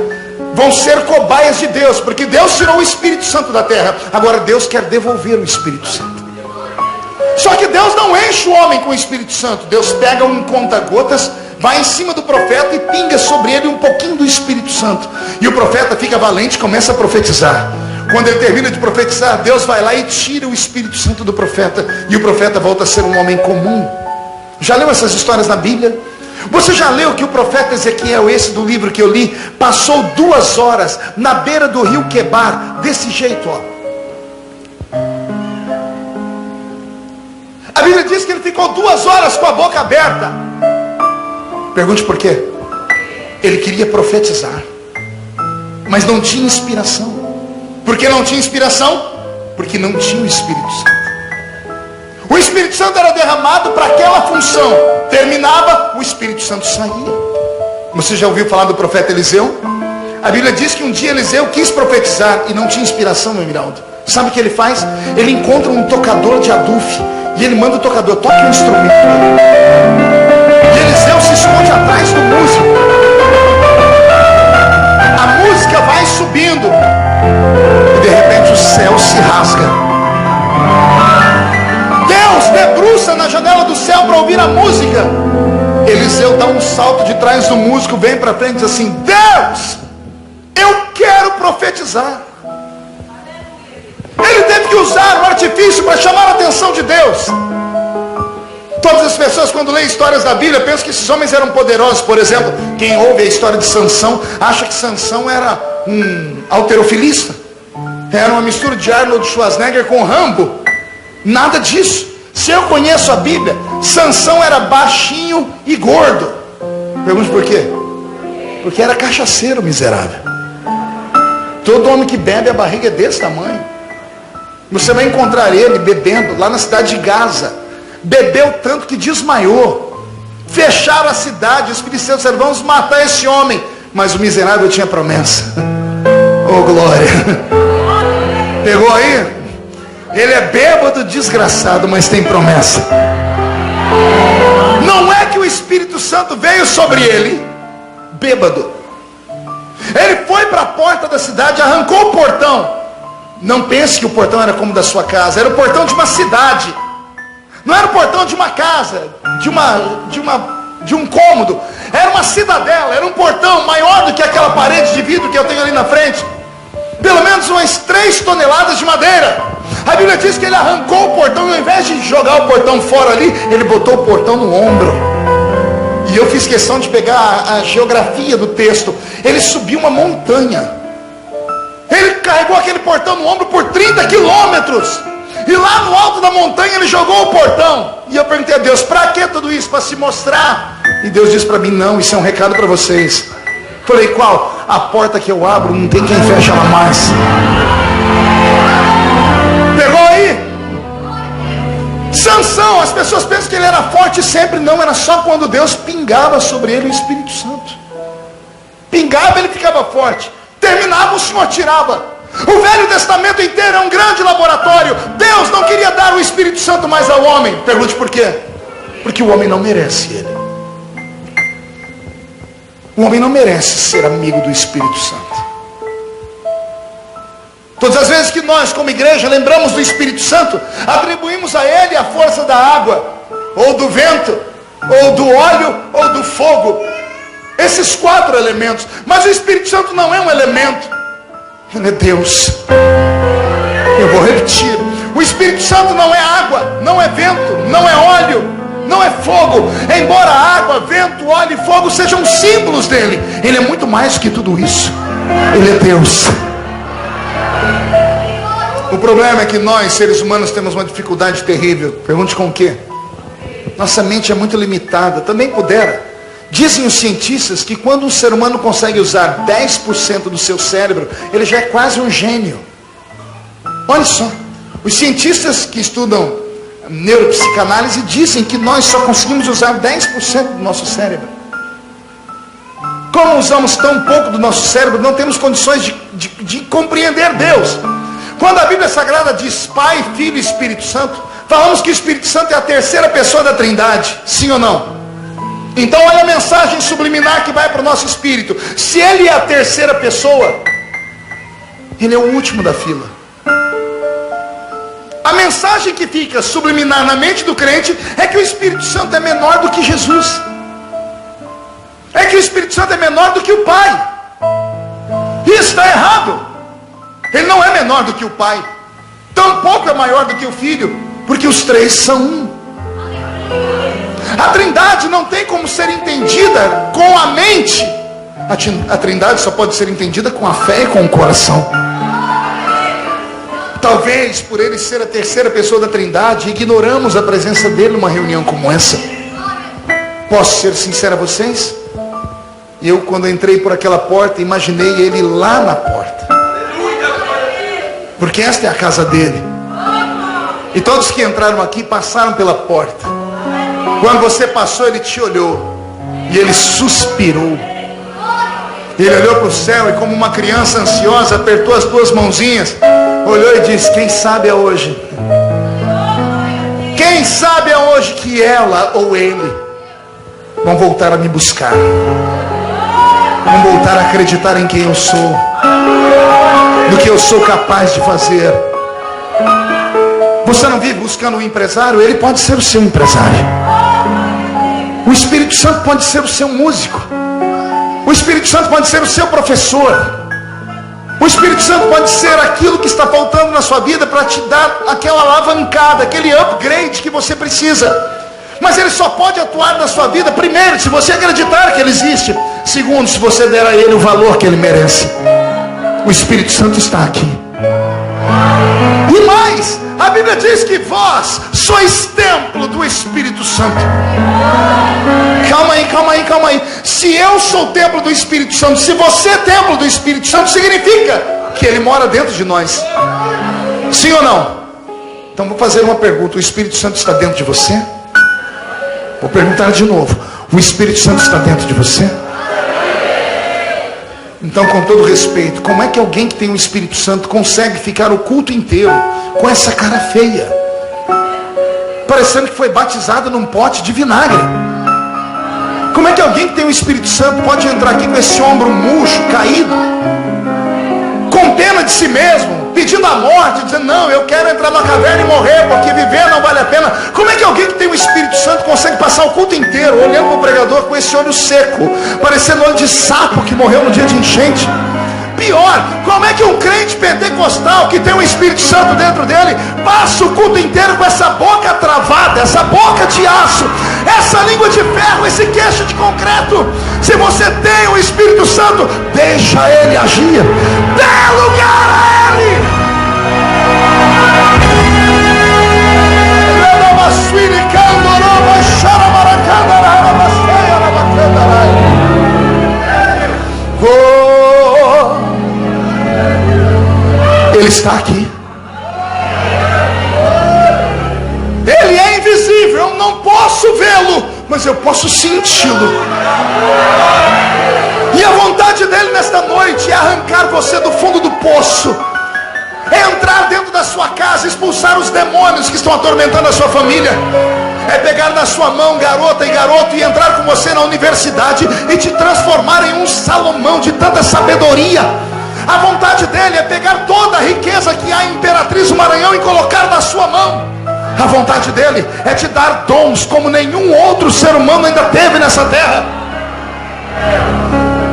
vão ser cobaias de Deus, porque Deus tirou o Espírito Santo da terra. Agora Deus quer devolver o Espírito Santo. Só que Deus não enche o homem com o Espírito Santo. Deus pega um conta-gotas, vai em cima do profeta e pinga sobre ele um pouquinho do Espírito Santo. E o profeta fica valente e começa a profetizar. Quando ele termina de profetizar, Deus vai lá e tira o Espírito Santo do profeta. E o profeta volta a ser um homem comum. Já leu essas histórias na Bíblia? Você já leu que o profeta Ezequiel, esse do livro que eu li, passou 2 horas na beira do rio Quebar, desse jeito, ó. A Bíblia diz que ele ficou 2 horas com a boca aberta. Pergunte por quê? Ele queria profetizar, mas não tinha inspiração. Por que não tinha inspiração? Porque não tinha o Espírito Santo. O Espírito Santo era derramado para aquela função. Terminava, o Espírito Santo saía. Você já ouviu falar do profeta Eliseu? A Bíblia diz que um dia Eliseu quis profetizar e não tinha inspiração, meu Emiraldo. Sabe o que ele faz? Ele encontra um tocador de adufe e ele manda o tocador: toque um instrumento. E Eliseu se esconde atrás do músico. A música vai subindo e de repente o céu se rasga. Deus debruça na janela do céu para ouvir a música. Eliseu dá um salto de trás do músico, vem para frente e diz assim: Deus, eu quero profetizar. Ele teve que usar um artifício para chamar a atenção de Deus. Todas as pessoas, quando leem histórias da Bíblia, pensam que esses homens eram poderosos. Por exemplo, quem ouve a história de Sansão acha que Sansão era um halterofilista, era uma mistura de Arnold Schwarzenegger com Rambo. Nada disso. Se eu conheço a Bíblia, Sansão era baixinho e gordo. Pergunte por quê? Porque era cachaceiro miserável. Todo homem que bebe, a barriga é desse tamanho. Você vai encontrar ele bebendo lá na cidade de Gaza. Bebeu tanto que desmaiou. Fecharam a cidade. Os filisteus disseram: vamos matar esse homem. Mas o miserável tinha promessa. Oh glória. Pegou aí? Ele é bêbado, desgraçado, mas tem promessa. Não é que o Espírito Santo veio sobre ele bêbado. Ele foi para a porta da cidade, arrancou o portão. Não pense que o portão era como o da sua casa, era o portão de uma cidade. Não era o portão de uma casa, de um cômodo. Era uma cidadela, era um portão maior do que aquela parede de vidro que eu tenho ali na frente. Pelo menos umas 3 toneladas de madeira. A Bíblia diz que ele arrancou o portão, e ao invés de jogar o portão fora ali, ele botou o portão no ombro. E eu fiz questão de pegar a geografia do texto. Ele subiu uma montanha. Ele carregou aquele portão no ombro por 30 quilômetros. E lá no alto da montanha ele jogou o portão. E eu perguntei a Deus, para que tudo isso? Para se mostrar? E Deus disse para mim, não, isso é um recado para vocês. Falei, qual? A porta que eu abro, não tem quem feche ela mais. Pegou aí? Sansão, as pessoas pensam que ele era forte sempre. Não, era só quando Deus pingava sobre ele o Espírito Santo. Pingava, ele ficava forte. Terminava, o Senhor tirava. O Velho Testamento inteiro é um grande laboratório. Deus não queria dar o Espírito Santo mais ao homem. Pergunte por quê? Porque o homem não merece ele. O homem não merece ser amigo do Espírito Santo. Todas as vezes que nós, como igreja, lembramos do Espírito Santo, atribuímos a ele a força da água, ou do vento, ou do óleo, ou do fogo. Esses 4 elementos. Mas o Espírito Santo não é um elemento. Ele é Deus. Eu vou repetir. O Espírito Santo não é água, não é vento, não é óleo, não é fogo. Embora água, vento, óleo e fogo sejam símbolos dele, ele é muito mais do que tudo isso. Ele é Deus. O problema é que nós, seres humanos, temos uma dificuldade terrível. Pergunte com o quê? Nossa mente é muito limitada. Também pudera. Dizem os cientistas que quando um ser humano consegue usar 10% do seu cérebro, ele já é quase um gênio. Olha só. Os cientistas que estudam neuropsicanálise dizem que nós só conseguimos usar 10% do nosso cérebro. Como usamos tão pouco do nosso cérebro, não temos condições de compreender Deus. Quando a Bíblia Sagrada diz Pai, Filho e Espírito Santo, falamos que o Espírito Santo é a terceira pessoa da Trindade. Sim ou não? Então olha a mensagem subliminar que vai para o nosso espírito. Se ele é a terceira pessoa, ele é o último da fila. A mensagem que fica subliminar na mente do crente é que o Espírito Santo é menor do que Jesus. É que o Espírito Santo é menor do que o Pai. Isso está errado. Ele não é menor do que o Pai. Tampouco é maior do que o Filho. Porque os 3 são um. A Trindade não tem como ser entendida com a mente. A Trindade só pode ser entendida com a fé e com o coração. Talvez por ele ser a terceira pessoa da Trindade, ignoramos a presença dele numa reunião como essa. Posso ser sincero a vocês? Eu, quando entrei por aquela porta, imaginei ele lá na porta. Porque esta é a casa dele. E todos que entraram aqui passaram pela porta. Quando você passou, ele te olhou. E ele suspirou. Ele olhou para o céu e, como uma criança ansiosa, apertou as 2 mãozinhas, olhou e disse: quem sabe é hoje. Quem sabe é hoje que ela ou ele vão voltar a me buscar. Vão voltar a acreditar em quem eu sou, no que eu sou capaz de fazer. Você não vive buscando um empresário? Ele pode ser o seu empresário. O Espírito Santo pode ser o seu músico. O Espírito Santo pode ser o seu professor. O Espírito Santo pode ser aquilo que está faltando na sua vida para te dar aquela alavancada, aquele upgrade que você precisa. Mas ele só pode atuar na sua vida, primeiro, se você acreditar que ele existe. Segundo, se você der a ele o valor que ele merece. O Espírito Santo está aqui. E mais, a Bíblia diz que vós sois templo do Espírito Santo. Calma aí. Se eu sou templo do Espírito Santo, se você é templo do Espírito Santo, significa que ele mora dentro de nós. Sim ou não? Então vou fazer uma pergunta: o Espírito Santo está dentro de você? Vou perguntar de novo: o Espírito Santo está dentro de você? Então, com todo respeito, como é que alguém que tem o Espírito Santo consegue ficar o culto inteiro com essa cara feia, parecendo que foi batizado num pote de vinagre? Como é que alguém que tem o Espírito Santo pode entrar aqui com esse ombro murcho, caído, com pena de si mesmo, pedindo a morte, dizendo, não, eu quero entrar na caverna e morrer, porque viver não vale a pena? Como é que alguém que tem o Espírito Santo consegue passar o culto inteiro olhando para o pregador com esse olho seco, parecendo olho de sapo que morreu no dia de enchente? Pior, como é que um crente pentecostal que tem o Espírito Santo dentro dele passa o culto inteiro com essa boca travada, essa boca de aço, essa língua de ferro, esse queixo de concreto? Se você tem o Espírito Santo, deixa ele agir, dê lugar a ele. Ele está aqui. Ele é invisível, eu não posso vê-lo, mas eu posso senti-lo. E a vontade dele nesta noite é arrancar você do fundo do poço, é entrar dentro da sua casa, expulsar os demônios que estão atormentando a sua família, é pegar na sua mão, garota e garoto, e entrar com você na universidade e te transformar em um Salomão de tanta sabedoria. A vontade dele é pegar toda a riqueza que há em Imperatriz do Maranhão e colocar na sua mão. A vontade dele é te dar dons como nenhum outro ser humano ainda teve nessa terra.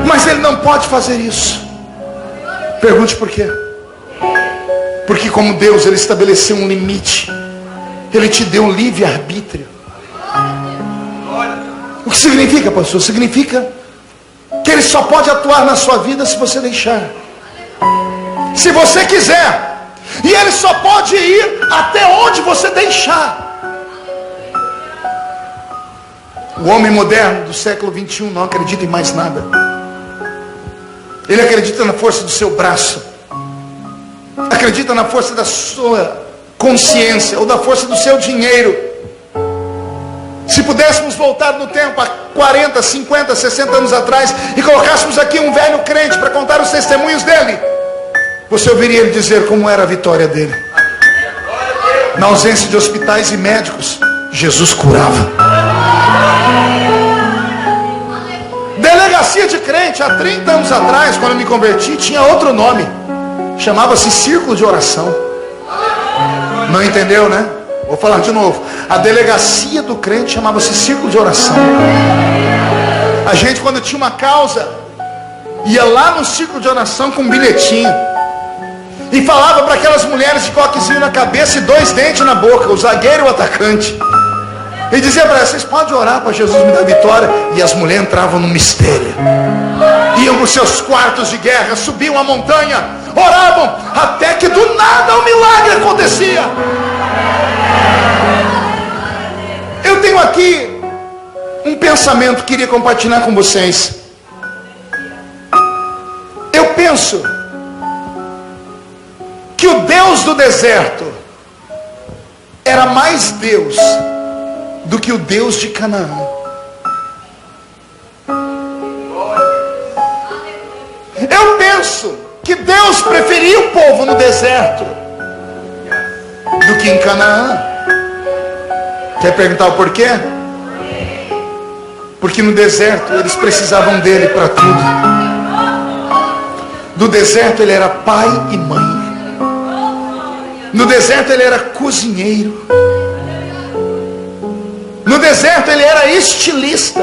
Mas ele não pode fazer isso. Pergunte por quê? Porque como Deus, ele estabeleceu um limite. Ele te deu um livre-arbítrio. O que significa, pastor? Significa que ele só pode atuar na sua vida se você deixar, se você quiser. E ele só pode ir até onde você deixar. O homem moderno do século 21 não acredita em mais nada. Ele acredita na força do seu braço, acredita na força da sua consciência, ou da força do seu dinheiro. Se pudéssemos voltar no tempo a 40, 50, 60 anos atrás e colocássemos aqui um velho crente para contar os testemunhos dele, você ouviria ele dizer como era a vitória dele. Na ausência de hospitais e médicos, Jesus curava. Delegacia de crente, há 30 anos atrás, quando eu me converti, tinha outro nome. Chamava-se Círculo de Oração. Não entendeu, né? Vou falar de novo. A delegacia do crente chamava-se Círculo de Oração. A gente, quando tinha uma causa, ia lá no Círculo de Oração com um bilhetinho e falava para aquelas mulheres de coquezinho na cabeça e 2 dentes na boca, o zagueiro e o atacante, e dizia para elas: vocês podem orar para Jesus me dar vitória. E as mulheres entravam no mistério, iam para os seus quartos de guerra, subiam a montanha, oravam, até que do nada o milagre acontecia. Eu tenho aqui um pensamento que queria compartilhar com vocês. Eu penso que o Deus do deserto era mais Deus do que o Deus de Canaã. Eu penso que Deus preferia o povo no deserto do que em Canaã. Quer perguntar o porquê? Porque no deserto eles precisavam dele para tudo. No deserto ele era pai e mãe. No deserto ele era cozinheiro. No deserto ele era estilista.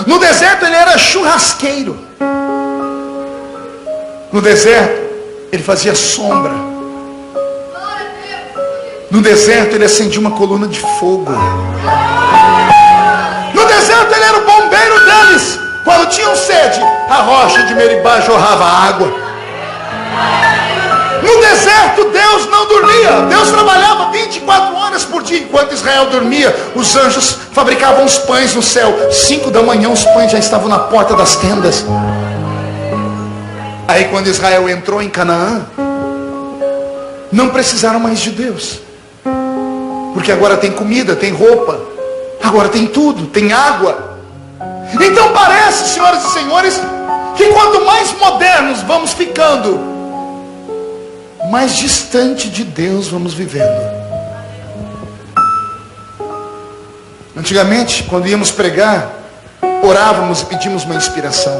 No deserto ele era churrasqueiro. No deserto ele fazia sombra. No deserto ele acendia uma coluna de fogo. No deserto ele era o bombeiro deles. Quando tinham sede, a rocha de Meribá jorrava água. No deserto Deus não dormia. Deus trabalhava 24 horas por dia. Enquanto Israel dormia, os anjos fabricavam os pães no céu. 5 da manhã os pães já estavam na porta das tendas. Aí quando Israel entrou em Canaã, não precisaram mais de Deus, porque agora tem comida, tem roupa, agora tem tudo, tem água. Então parece, senhoras e senhores, que quanto mais modernos vamos ficando, mais distante de Deus vamos vivendo. Antigamente, quando íamos pregar, orávamos e pedimos uma inspiração.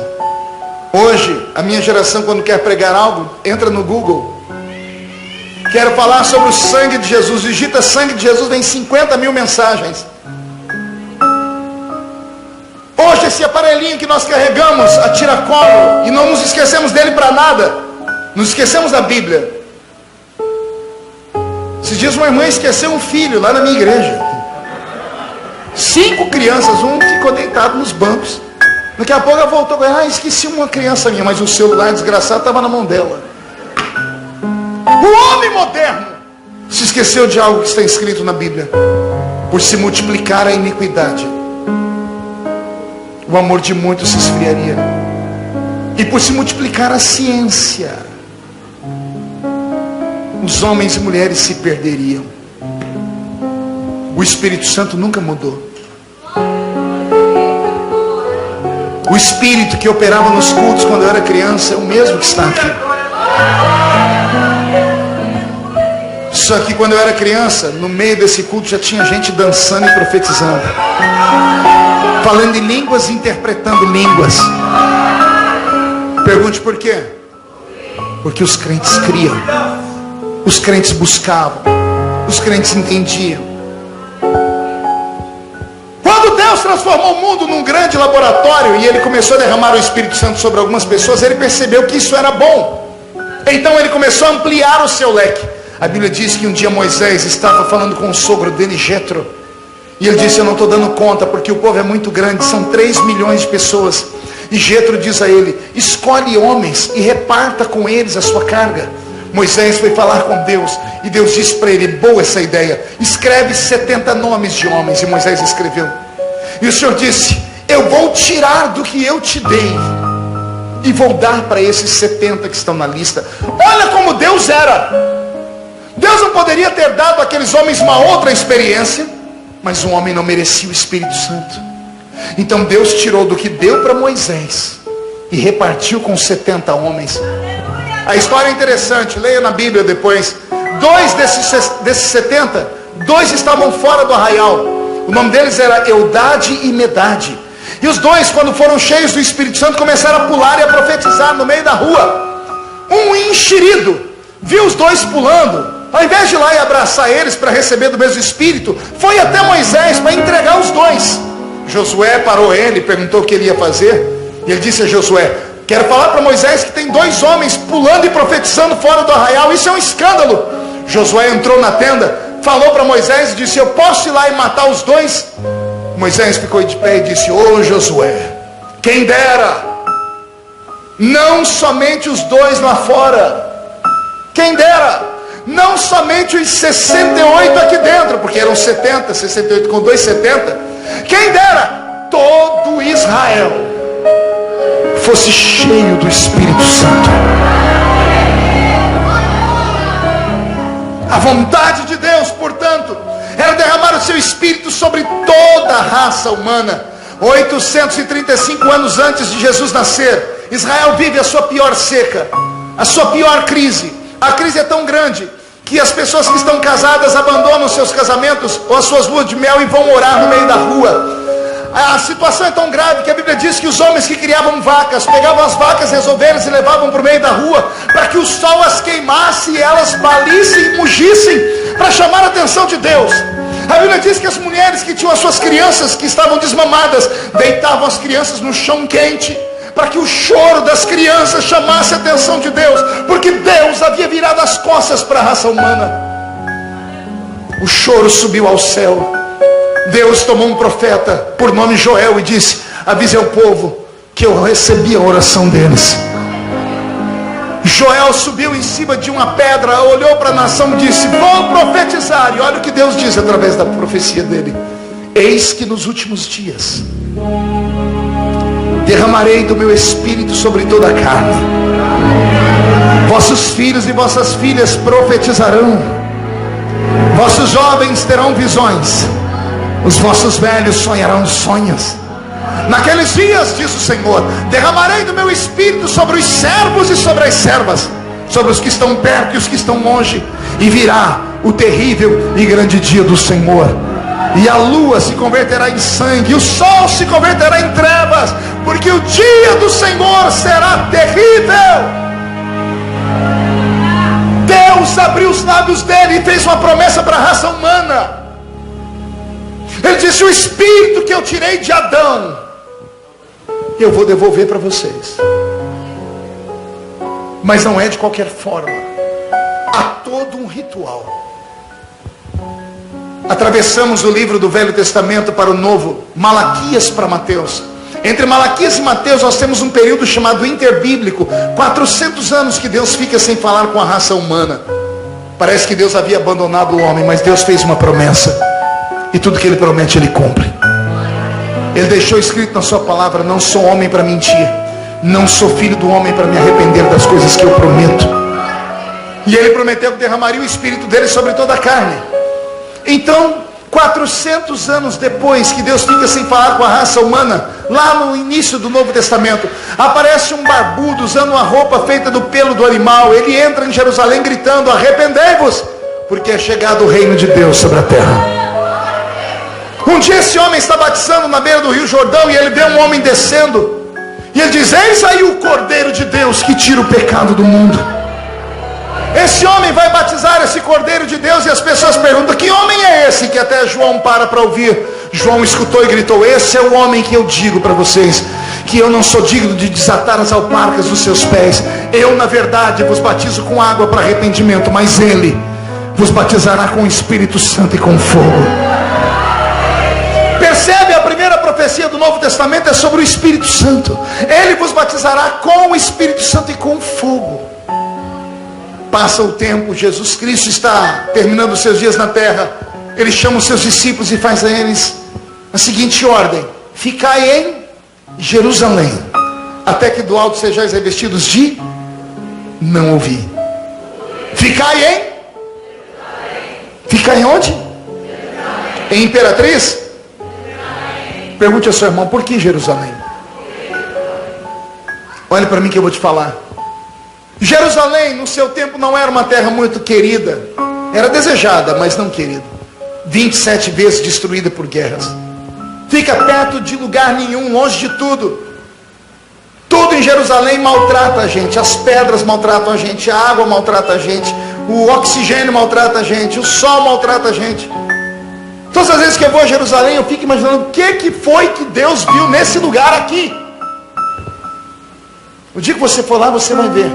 Hoje, a minha geração, quando quer pregar algo, entra no Google. Quero falar sobre o sangue de Jesus. Digita sangue de Jesus, vem 50 mil mensagens. Hoje, esse aparelhinho que nós carregamos a tiracolo, e não nos esquecemos dele para nada, nos esquecemos da Bíblia. Esses dias uma irmã esqueceu um filho lá na minha igreja. 5 crianças, um ficou deitado nos bancos. Daqui a pouco ela voltou, esqueci uma criança minha, mas o celular desgraçado estava na mão dela. O homem moderno se esqueceu de algo que está escrito na Bíblia. Por se multiplicar a iniquidade, o amor de muitos se esfriaria. E por se multiplicar a ciência, os homens e mulheres se perderiam. O Espírito Santo nunca mudou. O Espírito que operava nos cultos quando eu era criança é o mesmo que está aqui. Só que quando eu era criança, no meio desse culto já tinha gente dançando e profetizando, falando em línguas e interpretando línguas. Pergunte por quê? Porque os crentes criam, os crentes buscavam, os crentes entendiam. Quando Deus transformou o mundo num grande laboratório e Ele começou a derramar o Espírito Santo sobre algumas pessoas, Ele percebeu que isso era bom. Então Ele começou a ampliar o seu leque. A Bíblia diz que um dia Moisés estava falando com o sogro dele, Jetro, e ele disse: eu não estou dando conta, porque o povo é muito grande, são 3 milhões de pessoas. E Jetro diz a ele: escolhe homens e reparta com eles a sua carga. Moisés foi falar com Deus, e Deus disse para ele: boa essa ideia, escreve 70 nomes de homens. E Moisés escreveu. E o Senhor disse: eu vou tirar do que eu te dei e vou dar para esses 70 que estão na lista. Olha como Deus era. Deus não poderia ter dado àqueles homens uma outra experiência, mas o homem não merecia o Espírito Santo. Então Deus tirou do que deu para Moisés e repartiu com 70 homens. A história é interessante, leia na Bíblia depois. 2 desses 70, 2 estavam fora do arraial. O nome deles era Eldade e Medade. E os 2, quando foram cheios do Espírito Santo, começaram a pular e a profetizar no meio da rua. Um enxerido viu os 2 pulando. Ao invés de ir lá e abraçar eles para receber do mesmo Espírito, foi até Moisés para entregar os 2. Josué parou ele e perguntou o que ele ia fazer. E ele disse a Josué: quero falar para Moisés que tem 2 homens pulando e profetizando fora do arraial. Isso é um escândalo. Josué entrou na tenda, falou para Moisés e disse: eu posso ir lá e matar os 2? Moisés ficou de pé e disse: ô Josué, quem dera, não somente os 2 lá fora, quem dera, não somente os 68 aqui dentro, porque eram 70, 68 com 2, 70. Quem dera todo Israel fosse cheio do Espírito Santo. A vontade de Deus, portanto, era derramar o seu Espírito sobre toda a raça humana. 835 anos antes de Jesus nascer, Israel vive a sua pior seca, a sua pior crise. A crise é tão grande que as pessoas que estão casadas abandonam seus casamentos ou as suas luas de mel e vão morar no meio da rua. A situação é tão grave que a Bíblia diz que os homens que criavam vacas, pegavam as vacas resolveiras e levavam para o meio da rua, para que o sol as queimasse e elas balissem e mugissem, para chamar a atenção de Deus. A Bíblia diz que as mulheres que tinham as suas crianças que estavam desmamadas, deitavam as crianças no chão quente, para que o choro das crianças chamasse a atenção de Deus, porque Deus havia virado as costas para a raça humana. O choro subiu ao céu. Deus tomou um profeta por nome Joel e disse: avise ao povo que eu recebi a oração deles. Joel subiu em cima de uma pedra, olhou para a nação e disse: vou profetizar. E olha o que Deus diz através da profecia dele: eis que nos últimos dias derramarei do meu Espírito sobre toda a carne. Vossos filhos e vossas filhas profetizarão, vossos jovens terão visões, os vossos velhos sonharão sonhos. Naqueles dias, diz o Senhor, derramarei do meu Espírito sobre os servos e sobre as servas, sobre os que estão perto e os que estão longe, e virá o terrível e grande dia do Senhor. E a lua se converterá em sangue, e o sol se converterá em trevas, porque o dia do Senhor será terrível. Deus abriu os lábios dele e fez uma promessa para a raça humana. Ele disse: o espírito que eu tirei de Adão, eu vou devolver para vocês. Mas não é de qualquer forma. Há todo um ritual. Atravessamos o livro do Velho Testamento para o Novo, Malaquias para Mateus. Entre Malaquias e Mateus nós temos um período chamado interbíblico, 400 anos que Deus fica sem falar com a raça humana. Parece que Deus havia abandonado o homem, mas Deus fez uma promessa, e tudo que Ele promete Ele cumpre. Ele deixou escrito na sua palavra: não sou homem para mentir, não sou filho do homem para me arrepender das coisas que eu prometo. E Ele prometeu que derramaria o Espírito dele sobre toda a carne. Então, 400 anos depois que Deus fica sem falar com a raça humana, lá no início do Novo Testamento, aparece um barbudo usando uma roupa feita do pelo do animal. Ele entra em Jerusalém gritando: arrependei-vos, porque é chegado o reino de Deus sobre a terra. Um dia esse homem está batizando na beira do rio Jordão, e ele vê um homem descendo, e ele diz: eis aí o Cordeiro de Deus que tira o pecado do mundo. Esse homem vai batizar esse Cordeiro de Deus, e as pessoas perguntam: que homem é esse? Que até João para ouvir. João escutou e gritou: esse é o homem que eu digo para vocês, que eu não sou digno de desatar as alparcas dos seus pés. Eu, na verdade, vos batizo com água para arrependimento, mas ele vos batizará com o Espírito Santo e com fogo. Percebe? A primeira profecia do Novo Testamento é sobre o Espírito Santo. Ele vos batizará com o Espírito Santo e com fogo. Passa o tempo, Jesus Cristo está terminando os seus dias na terra. Ele chama os seus discípulos e faz a eles a seguinte ordem: ficai em Jerusalém, até que do alto sejais revestidos de... não ouvi. Ficai em... ficai onde? Em Imperatriz? Pergunte ao seu irmão: por que Jerusalém? Olhe para mim que eu vou te falar. Jerusalém no seu tempo não era uma terra muito querida. Era desejada, mas não querida. 27 vezes destruída por guerras. Fica perto de lugar nenhum, longe de tudo. Tudo em Jerusalém maltrata a gente. As pedras maltratam a gente, a água maltrata a gente, o oxigênio maltrata a gente, o sol maltrata a gente. Todas as vezes que eu vou a Jerusalém, eu fico imaginando o que foi que Deus viu nesse lugar aqui. O dia que você for lá, você vai ver.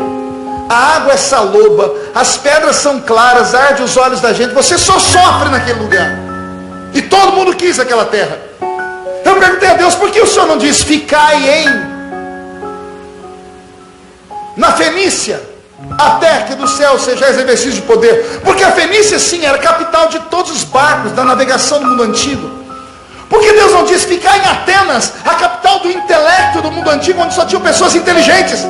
A água é saloba, as pedras são claras, arde os olhos da gente. Você só sofre naquele lugar. E todo mundo quis aquela terra. Eu perguntei a Deus: por que o Senhor não diz ficai na Fenícia, até que do céu sejais revestidos de poder? Porque a Fenícia sim era a capital de todos os barcos da navegação do mundo antigo. Por que Deus não diz ficar em Atenas, a capital do intelecto do mundo antigo, onde só tinham pessoas inteligentes?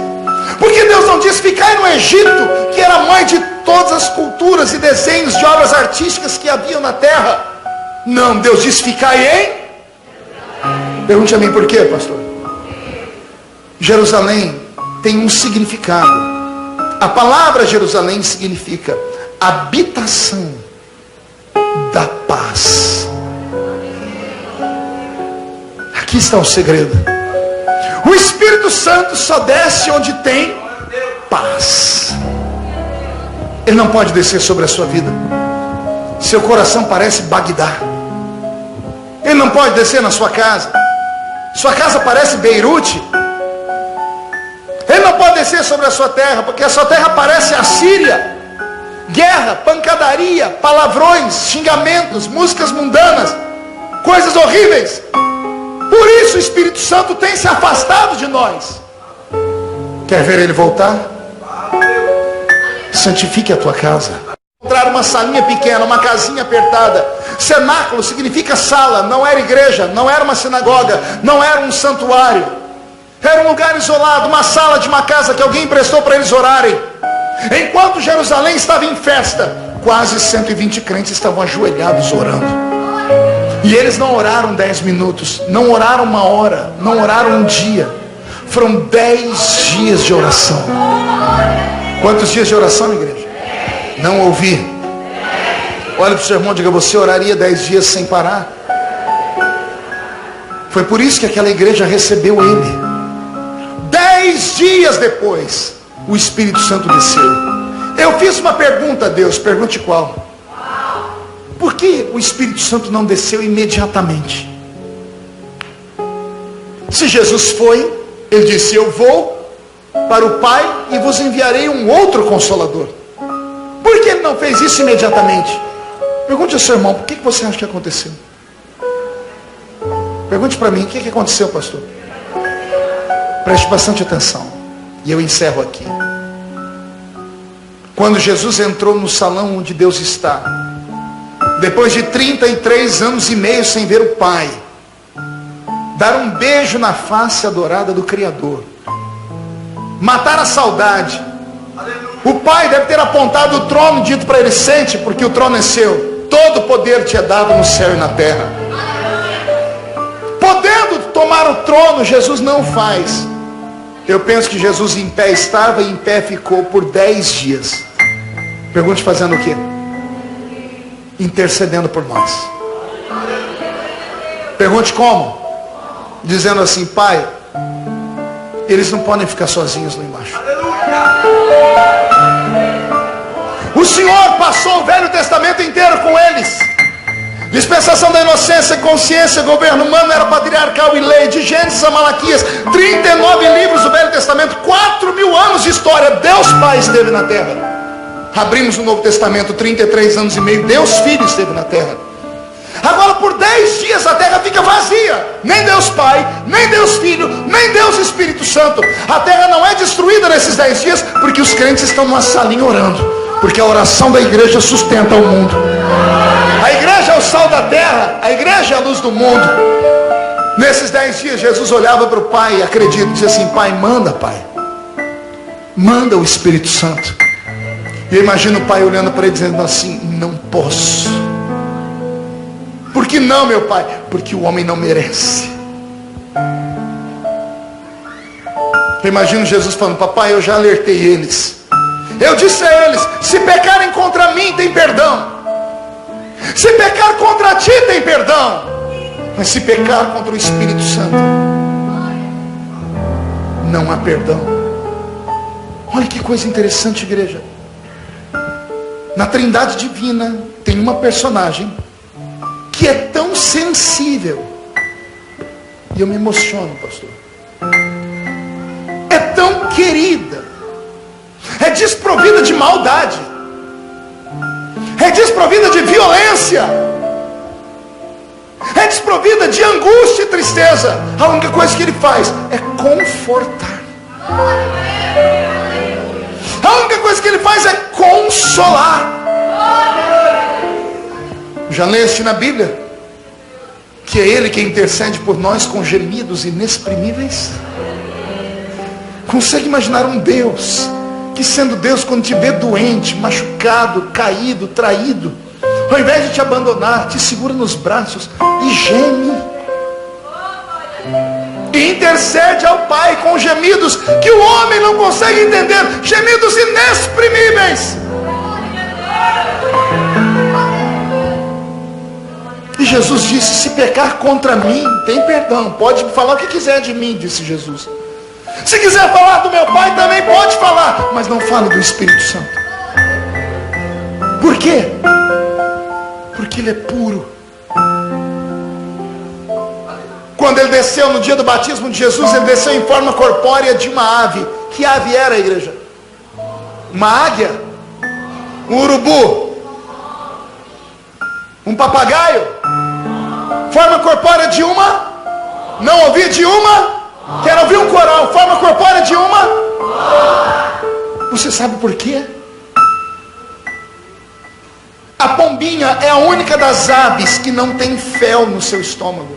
Por que Deus não diz ficar no Egito, que era a mãe de todas as culturas e desenhos de obras artísticas que haviam na terra? Não, Deus diz ficar em... Pergunte a mim por quê, pastor? Jerusalém tem um significado. A palavra Jerusalém significa habitação da paz. Aqui está o segredo. O Espírito Santo só desce onde tem paz. Ele não pode descer sobre a sua vida. Seu coração parece Bagdá. Ele não pode descer na sua casa. Sua casa parece Beirute. Ele não pode descer sobre a sua terra, porque a sua terra parece a Síria. Guerra, pancadaria, palavrões, xingamentos, músicas mundanas, coisas horríveis. Por isso o Espírito Santo tem se afastado de nós. Quer ver ele voltar? Santifique a tua casa. Encontrar uma salinha pequena, uma casinha apertada. Cenáculo significa sala, não era igreja, não era uma sinagoga, não era um santuário. Era um lugar isolado, uma sala de uma casa que alguém emprestou para eles orarem. Enquanto Jerusalém estava em festa, quase 120 crentes estavam ajoelhados orando. E eles não oraram 10 minutos, não oraram uma hora, não oraram um dia. Foram 10 dias de oração. Quantos dias de oração, igreja? Não ouvi. Olha para o seu irmão e diga: você oraria 10 dias sem parar? Foi por isso que aquela igreja recebeu ele. 10 dias depois, o Espírito Santo desceu. Eu fiz uma pergunta a Deus, pergunte qual? Por que o Espírito Santo não desceu imediatamente? Se Jesus foi, ele disse: eu vou para o Pai e vos enviarei um outro Consolador. Por que ele não fez isso imediatamente? Pergunte ao seu irmão: por que você acha que aconteceu? Pergunte para mim: o que aconteceu, pastor? Preste bastante atenção, e eu encerro aqui. Quando Jesus entrou no salão onde Deus está, depois de 33 anos e meio sem ver o Pai, dar um beijo na face adorada do Criador, matar a saudade, o Pai deve ter apontado o trono, dito para ele: sente, porque o trono é seu, todo poder te é dado no céu e na terra. Podendo tomar o trono, Jesus não faz. Eu penso que Jesus em pé estava e em pé ficou por 10 dias. Pergunte: fazendo o quê? Intercedendo por nós. Pergunte como? Dizendo assim: Pai, eles não podem ficar sozinhos lá embaixo. O Senhor passou o Velho Testamento inteiro com eles. Dispensação da inocência, consciência, governo humano, era patriarcal e lei. De Gênesis a Malaquias, 39 livros do Velho Testamento, 4.000 anos de história. Deus Pai esteve na terra. Abrimos o Novo Testamento, 33 anos e meio, Deus Filho esteve na terra. Agora por 10 dias a terra fica vazia. Nem Deus Pai, nem Deus Filho, nem Deus Espírito Santo. A terra não é destruída nesses 10 dias, porque os crentes estão numa salinha orando. Porque a oração da igreja sustenta o mundo. A igreja é o sal da terra, a igreja é a luz do mundo. Nesses 10 dias Jesus olhava para o Pai, acredito, dizia assim: Pai, manda, Pai, manda o Espírito Santo. E eu imagino o Pai olhando para ele dizendo assim: não posso. Por que não, meu Pai? Porque o homem não merece. Eu imagino Jesus falando: papai, eu já alertei eles. Eu disse a eles: se pecarem contra mim, tem perdão. Se pecar contra ti, tem perdão. Mas se pecar contra o Espírito Santo, não há perdão. Olha que coisa interessante, igreja. Na Trindade Divina tem uma personagem que é tão sensível, e eu me emociono, pastor. É tão querida, é desprovida de maldade, é desprovida de violência, é desprovida de angústia e tristeza. A única coisa que ele faz é confortar. A única coisa que ele faz é consolar. Já leste na Bíblia que é ele que intercede por nós com gemidos inexprimíveis? Consegue imaginar um Deus que, sendo Deus, quando te vê doente, machucado, caído, traído, ao invés de te abandonar, te segura nos braços e geme, e intercede ao Pai com gemidos que o homem não consegue entender, gemidos inexprimíveis. E Jesus disse: se pecar contra mim, tem perdão. Pode falar o que quiser de mim, disse Jesus. Se quiser falar do meu Pai, também pode falar, mas não fale do Espírito Santo. Por quê? Porque ele é puro. Quando ele desceu no dia do batismo de Jesus, ele desceu em forma corpórea de uma ave. Que ave era, igreja? Uma águia? Um urubu? Um papagaio? Forma corpórea de uma? Não ouvi de uma? Quero ouvir um coral. Forma corpórea de uma? Você sabe por quê? A pombinha é a única das aves que não tem fel no seu estômago.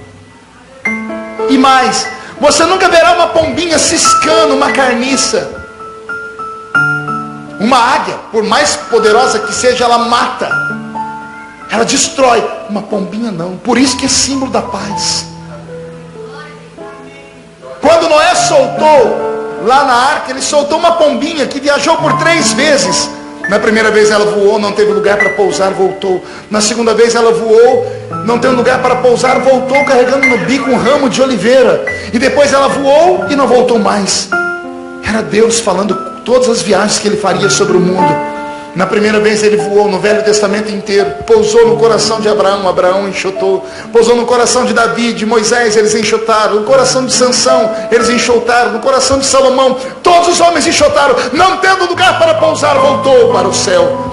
E mais, você nunca verá uma pombinha ciscando uma carniça. Uma águia, por mais poderosa que seja, ela mata, ela destrói. Uma pombinha não. Por isso que é símbolo da paz. Quando Noé soltou lá na arca, ele soltou uma pombinha que viajou por 3 vezes. Na primeira vez ela voou, não teve lugar para pousar, voltou. Na segunda vez ela voou, não teve lugar para pousar, voltou carregando no bico um ramo de oliveira. E depois ela voou e não voltou mais. Era Deus falando todas as viagens que ele faria sobre o mundo. Na primeira vez ele voou no Velho Testamento inteiro. Pousou no coração de Abraão, Abraão enxotou. Pousou no coração de Davi, de Moisés, eles enxotaram. No coração de Sansão, eles enxotaram. No coração de Salomão, todos os homens enxotaram. Não tendo lugar para pousar, voltou para o céu.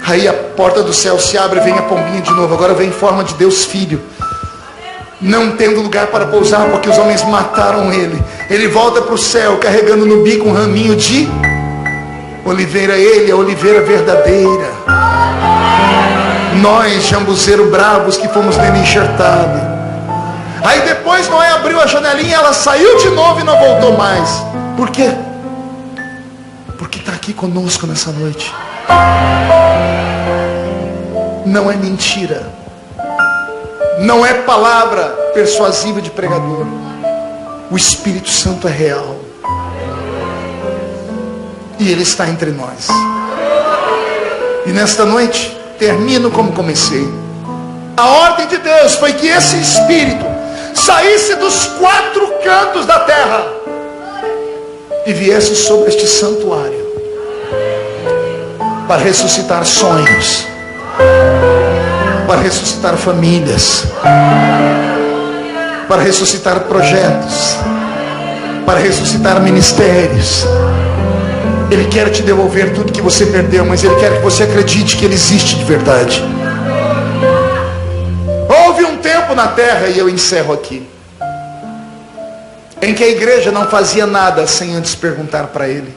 Aí a porta do céu se abre e vem a pombinha de novo. Agora vem em forma de Deus Filho. Não tendo lugar para pousar, porque os homens mataram ele. Ele volta para o céu, carregando no bico um raminho de oliveira. Ele é a oliveira verdadeira. Nós, jambuzeiro bravos, que fomos nele enxertados. Aí depois Noé abriu a janelinha, ela saiu de novo e não voltou mais. Por quê? Porque está aqui conosco nessa noite. Não é mentira. Não é palavra persuasiva de pregador. O Espírito Santo é real. E Ele está entre nós. E nesta noite, termino como comecei. A ordem de Deus foi que esse Espírito saísse dos 4 cantos da terra e viesse sobre este santuário para ressuscitar sonhos, para ressuscitar famílias, para ressuscitar projetos, para ressuscitar ministérios. Ele quer te devolver tudo que você perdeu, mas Ele quer que você acredite que Ele existe de verdade. Houve um tempo na terra, e eu encerro aqui, em que a igreja não fazia nada sem antes perguntar para Ele.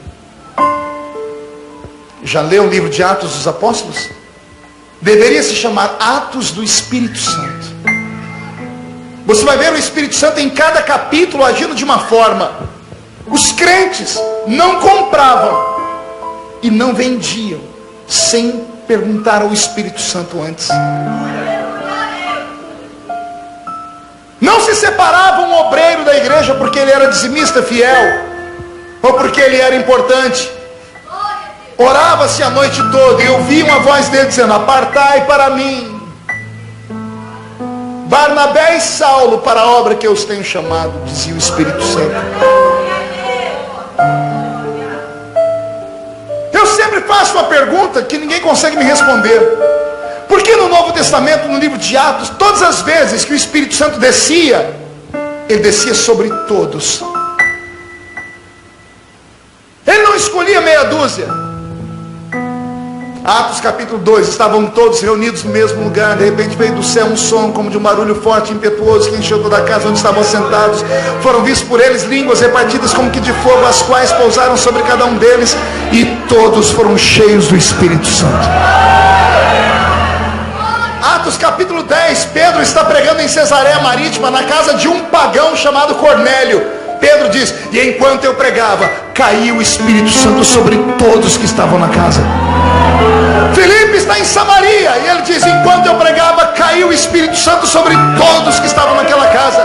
Já leu o livro de Atos dos Apóstolos? Deveria se chamar Atos do Espírito Santo. Você vai ver o Espírito Santo em cada capítulo agindo de uma forma. Os crentes não compravam e não vendiam sem perguntar ao Espírito Santo antes. Não se separava um obreiro da igreja porque ele era dizimista fiel ou porque ele era importante. Orava-se a noite toda e ouvia uma voz dele dizendo: apartai para mim Barnabé e Saulo para a obra que eu os tenho chamado, dizia o Espírito Santo. Eu sempre faço uma pergunta que ninguém consegue me responder. Por que no Novo Testamento, no livro de Atos, todas as vezes que o Espírito Santo descia, ele descia sobre todos? Ele não escolhia meia dúzia. Atos capítulo 2, estavam todos reunidos no mesmo lugar. De repente veio do céu um som como de um barulho forte e impetuoso que encheu toda a casa onde estavam sentados. Foram vistos por eles línguas repartidas como que de fogo, as quais pousaram sobre cada um deles, e todos foram cheios do Espírito Santo. Atos capítulo 10, Pedro está pregando em Cesareia Marítima, na casa de um pagão chamado Cornélio. Pedro diz: e enquanto eu pregava, caiu o Espírito Santo sobre todos que estavam na casa. Filipe está em Samaria e ele diz: enquanto eu pregava, caiu o Espírito Santo sobre todos que estavam naquela casa.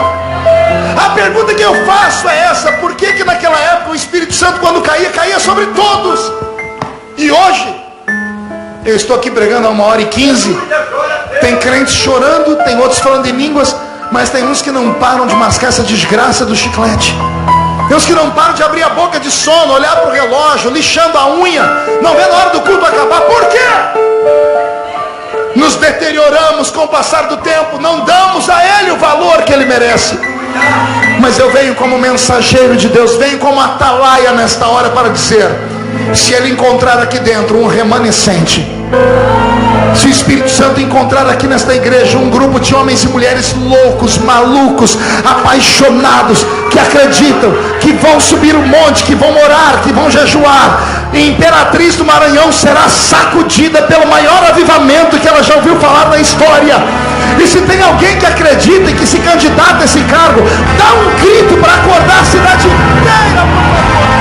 A pergunta que eu faço é essa: por que que naquela época o Espírito Santo, quando caía, caía sobre todos? E hoje eu estou aqui pregando a 1h15. Tem crentes chorando, tem outros falando em línguas, mas tem uns que não param de mascar essa desgraça do chiclete. Tem uns que não param de abrir a boca de sono, olhar para o relógio, lixando a unha, não vendo a hora do culto acabar. Por quê? Nos deterioramos com o passar do tempo, não damos a Ele o valor que Ele merece. Mas eu venho como mensageiro de Deus, venho como atalaia nesta hora para dizer: se Ele encontrar aqui dentro um remanescente, se o Espírito Santo encontrar aqui nesta igreja um grupo de homens e mulheres loucos, malucos, apaixonados, que acreditam, que vão subir o monte, que vão orar, que vão jejuar, e Imperatriz do Maranhão será sacudida pelo maior avivamento que ela já ouviu falar na história. E se tem alguém que acredita e que se candidata a esse cargo, dá um grito para acordar a cidade inteira, por favor.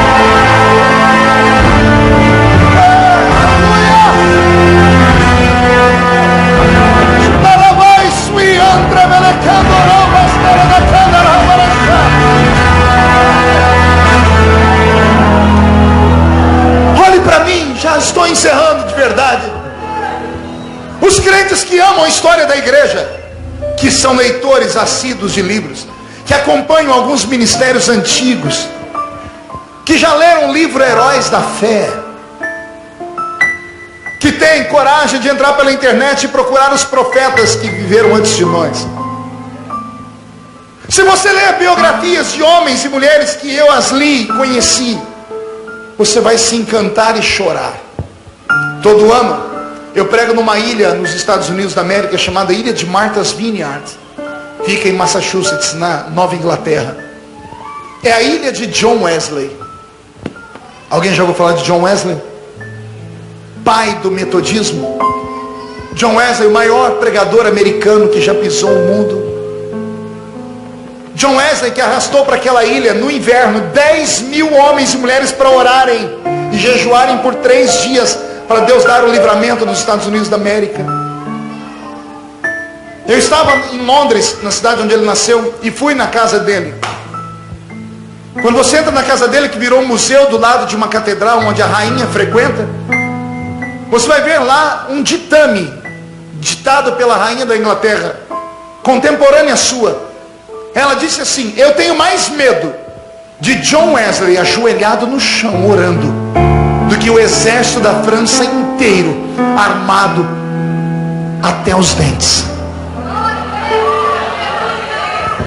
Olhe para mim, já estou encerrando. verdade. Os crentes que amam a história da igreja, que são leitores assíduos de livros, que acompanham alguns ministérios antigos, que já leram o livro Heróis da Fé, que têm coragem de entrar pela internet e procurar os profetas que viveram antes de nós. Se você ler biografias de homens e mulheres que eu as li e conheci, você vai se encantar e chorar. Todo ano eu prego numa ilha nos Estados Unidos da América chamada Ilha de Martha's Vineyard. Fica em Massachusetts, na Nova Inglaterra. É a ilha de John Wesley. Alguém já ouviu falar de John Wesley? Pai do metodismo. John Wesley, o maior pregador americano que já pisou o mundo. John Wesley, que arrastou para aquela ilha no inverno 10 mil homens e mulheres para orarem e jejuarem por 3 dias para Deus dar o livramento nos Estados Unidos da América. Eu estava em Londres, na cidade onde ele nasceu, e fui na casa dele. Quando você entra na casa dele, que virou um museu do lado de uma catedral onde a rainha frequenta, você vai ver lá um ditame ditado pela rainha da Inglaterra, contemporânea sua. Ela disse assim: eu tenho mais medo de John Wesley ajoelhado no chão orando do que o exército da França inteiro armado até os dentes.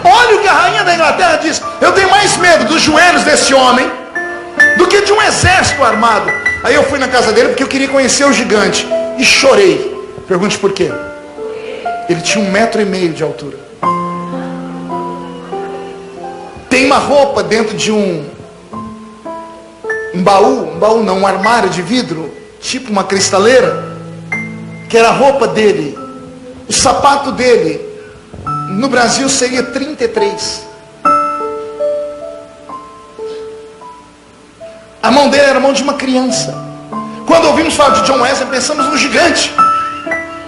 Olha o que a rainha da Inglaterra diz: eu tenho mais medo dos joelhos desse homem do que de um exército armado. Aí eu fui na casa dele porque eu queria conhecer o gigante e chorei. Pergunte por quê. Ele tinha 1,5 metro de altura. Tem uma roupa dentro de um baú não, um armário de vidro, tipo uma cristaleira, que era a roupa dele. O sapato dele no Brasil seria 33. A mão dele era a mão de uma criança. Quando ouvimos falar de John Wesley, pensamos no gigante.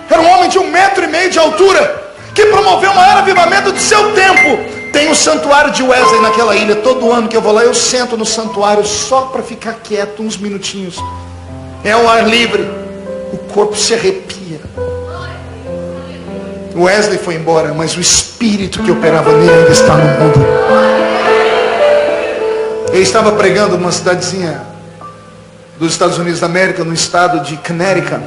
Era um homem de 1,5 metro de altura, que promoveu o maior avivamento do seu tempo. Tem o santuário de Wesley naquela ilha. Todo ano que eu vou lá, eu sento no santuário só para ficar quieto uns minutinhos. É o ar livre, o corpo se arrepia. Wesley foi embora, mas o espírito que operava nele ainda está no mundo. Eu estava pregando numa cidadezinha dos Estados Unidos da América, no estado de Connecticut,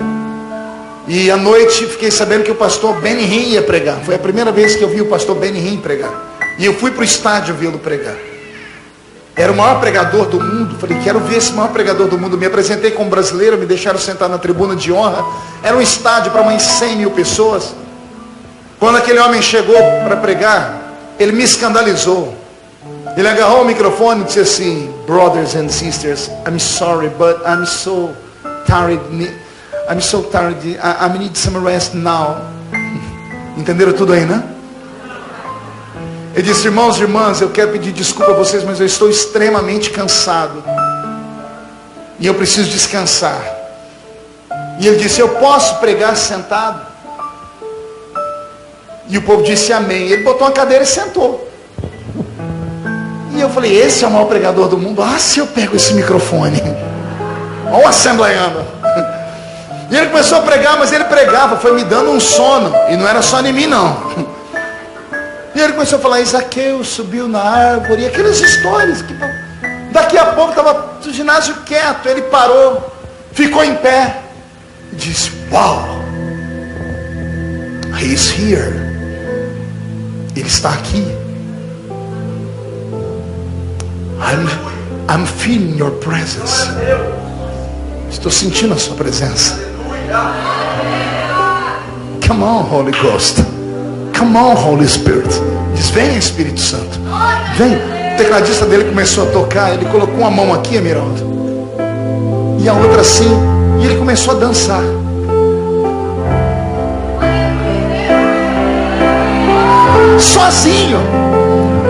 e à noite fiquei sabendo que o pastor Benny Hinn ia pregar. Foi a primeira vez que eu vi o pastor Benny Hinn pregar, e eu fui para o estádio vê-lo pregar. Era o maior pregador do mundo. Falei, quero ver esse maior pregador do mundo. Me apresentei como brasileiro, me deixaram sentar na tribuna de honra. Era um estádio para mais 100 mil pessoas. Quando aquele homem chegou para pregar, ele me escandalizou. Ele agarrou o microfone e disse assim: brothers and sisters, I'm sorry, but I'm so tired. I'm so tired. I need some rest now. Entenderam tudo aí, né? Ele disse: irmãos e irmãs, eu quero pedir desculpa a vocês, mas eu estou extremamente cansado e eu preciso descansar. E ele disse: eu posso pregar sentado? E o povo disse amém. Ele botou uma cadeira e sentou. E eu falei: esse é o maior pregador do mundo? Ah, se eu pego esse microfone. Olha o assembleiano. E ele começou a pregar, mas ele pregava, foi me dando um sono. E não era só em mim não. E ele começou a falar: Zaqueu subiu na árvore, e aquelas histórias que daqui a pouco estava o ginásio quieto. Ele parou, ficou em pé e disse: uau, he's here. Ele está aqui. I'm feeling your presence. Estou sentindo a sua presença. Come on, Holy Ghost. Come on, Holy Spirit. Diz: vem, Espírito Santo. Vem. O tecladista dele começou a tocar. Ele colocou uma mão aqui, Emeraldo, e a outra assim. E ele começou a dançar. Sozinho.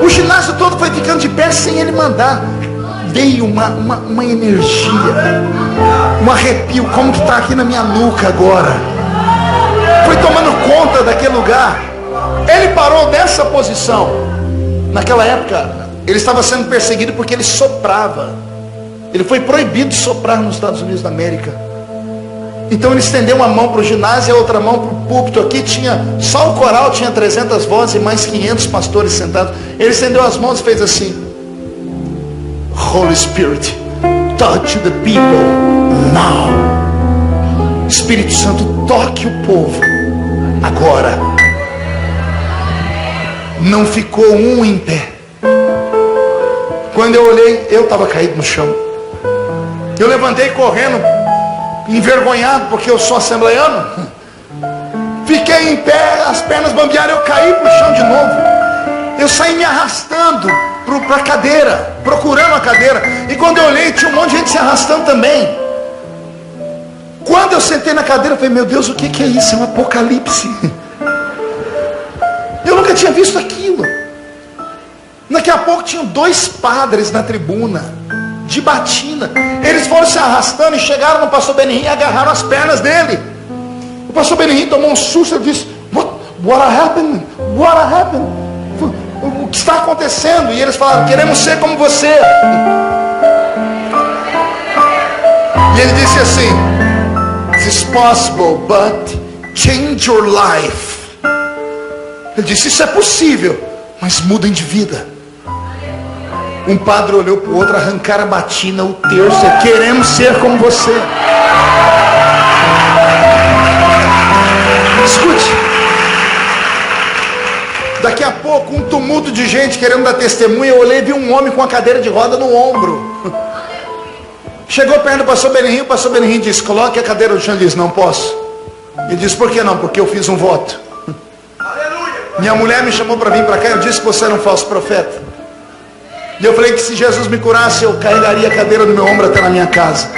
O ginásio todo foi ficando de pé sem ele mandar. Veio uma energia, um arrepio, como que está aqui na minha nuca agora. Foi tomando conta daquele lugar. Ele parou nessa posição. Naquela época, ele estava sendo perseguido porque ele soprava. Ele foi proibido de soprar nos Estados Unidos da América. Então ele estendeu uma mão para o ginásio e a outra mão para o púlpito. Aqui tinha, só o coral tinha 300 vozes e mais 500 pastores sentados. Ele estendeu as mãos e fez assim: Holy Spirit, touch the people now. Espírito Santo, toque o povo agora. Não ficou um em pé. Quando eu olhei, eu estava caído no chão. Eu levantei correndo, envergonhado, porque eu sou assembleiano. Fiquei em pé, as pernas bambearam, eu caí para o chão de novo. Eu saí me arrastando para a cadeira, procurando a cadeira. E quando eu olhei, tinha um monte de gente se arrastando também. Quando eu sentei na cadeira, eu falei: meu Deus, o que é isso? É um apocalipse. Eu nunca tinha visto aquilo. Daqui a pouco tinham 2 padres na tribuna, de batina. Eles foram se arrastando e chegaram no pastor Benihim e agarraram as pernas dele. O pastor Benihim tomou um susto e disse: What happened? What happened? O que está acontecendo? E eles falaram: queremos ser como você. E ele disse assim: This is possible, but change your life. Ele disse: isso é possível, mas mudem de vida. Um padre olhou para o outro, arrancaram a batina, o terço: queremos ser como você. Escute. Daqui a pouco, um tumulto de gente querendo dar testemunha. Eu olhei e vi um homem com a cadeira de roda no ombro. Chegou perto do pastor Benihim. O pastor Benihim disse: coloque a cadeira no chão. Ele disse: não posso. Ele disse: por que não? Porque eu fiz um voto. Minha mulher me chamou para vir para cá. Eu disse que você era um falso profeta. E eu falei que se Jesus me curasse, eu carregaria a cadeira no meu ombro até na minha casa.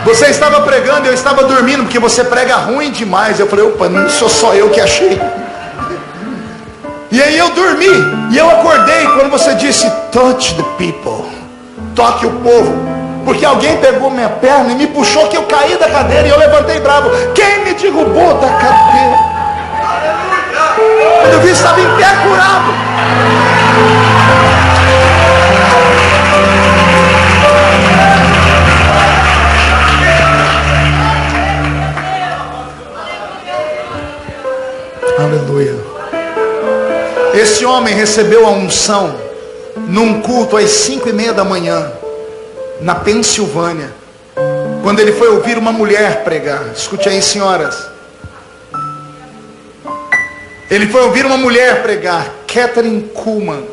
Você estava pregando e eu estava dormindo, porque você prega ruim demais. Eu falei: opa, não sou só eu que achei. E aí eu dormi. E eu acordei quando você disse: touch the people. Toque o povo. Porque alguém pegou minha perna e me puxou, que eu caí da cadeira. E eu levantei bravo: quem me derrubou da cadeira? Quando eu vi, estava em pé, curado. Aleluia. Esse homem recebeu a unção num culto às 5:30 da manhã, na Pensilvânia, quando ele foi ouvir uma mulher pregar. Escute aí, senhoras. Ele foi ouvir uma mulher pregar, Kathryn Kuhlman.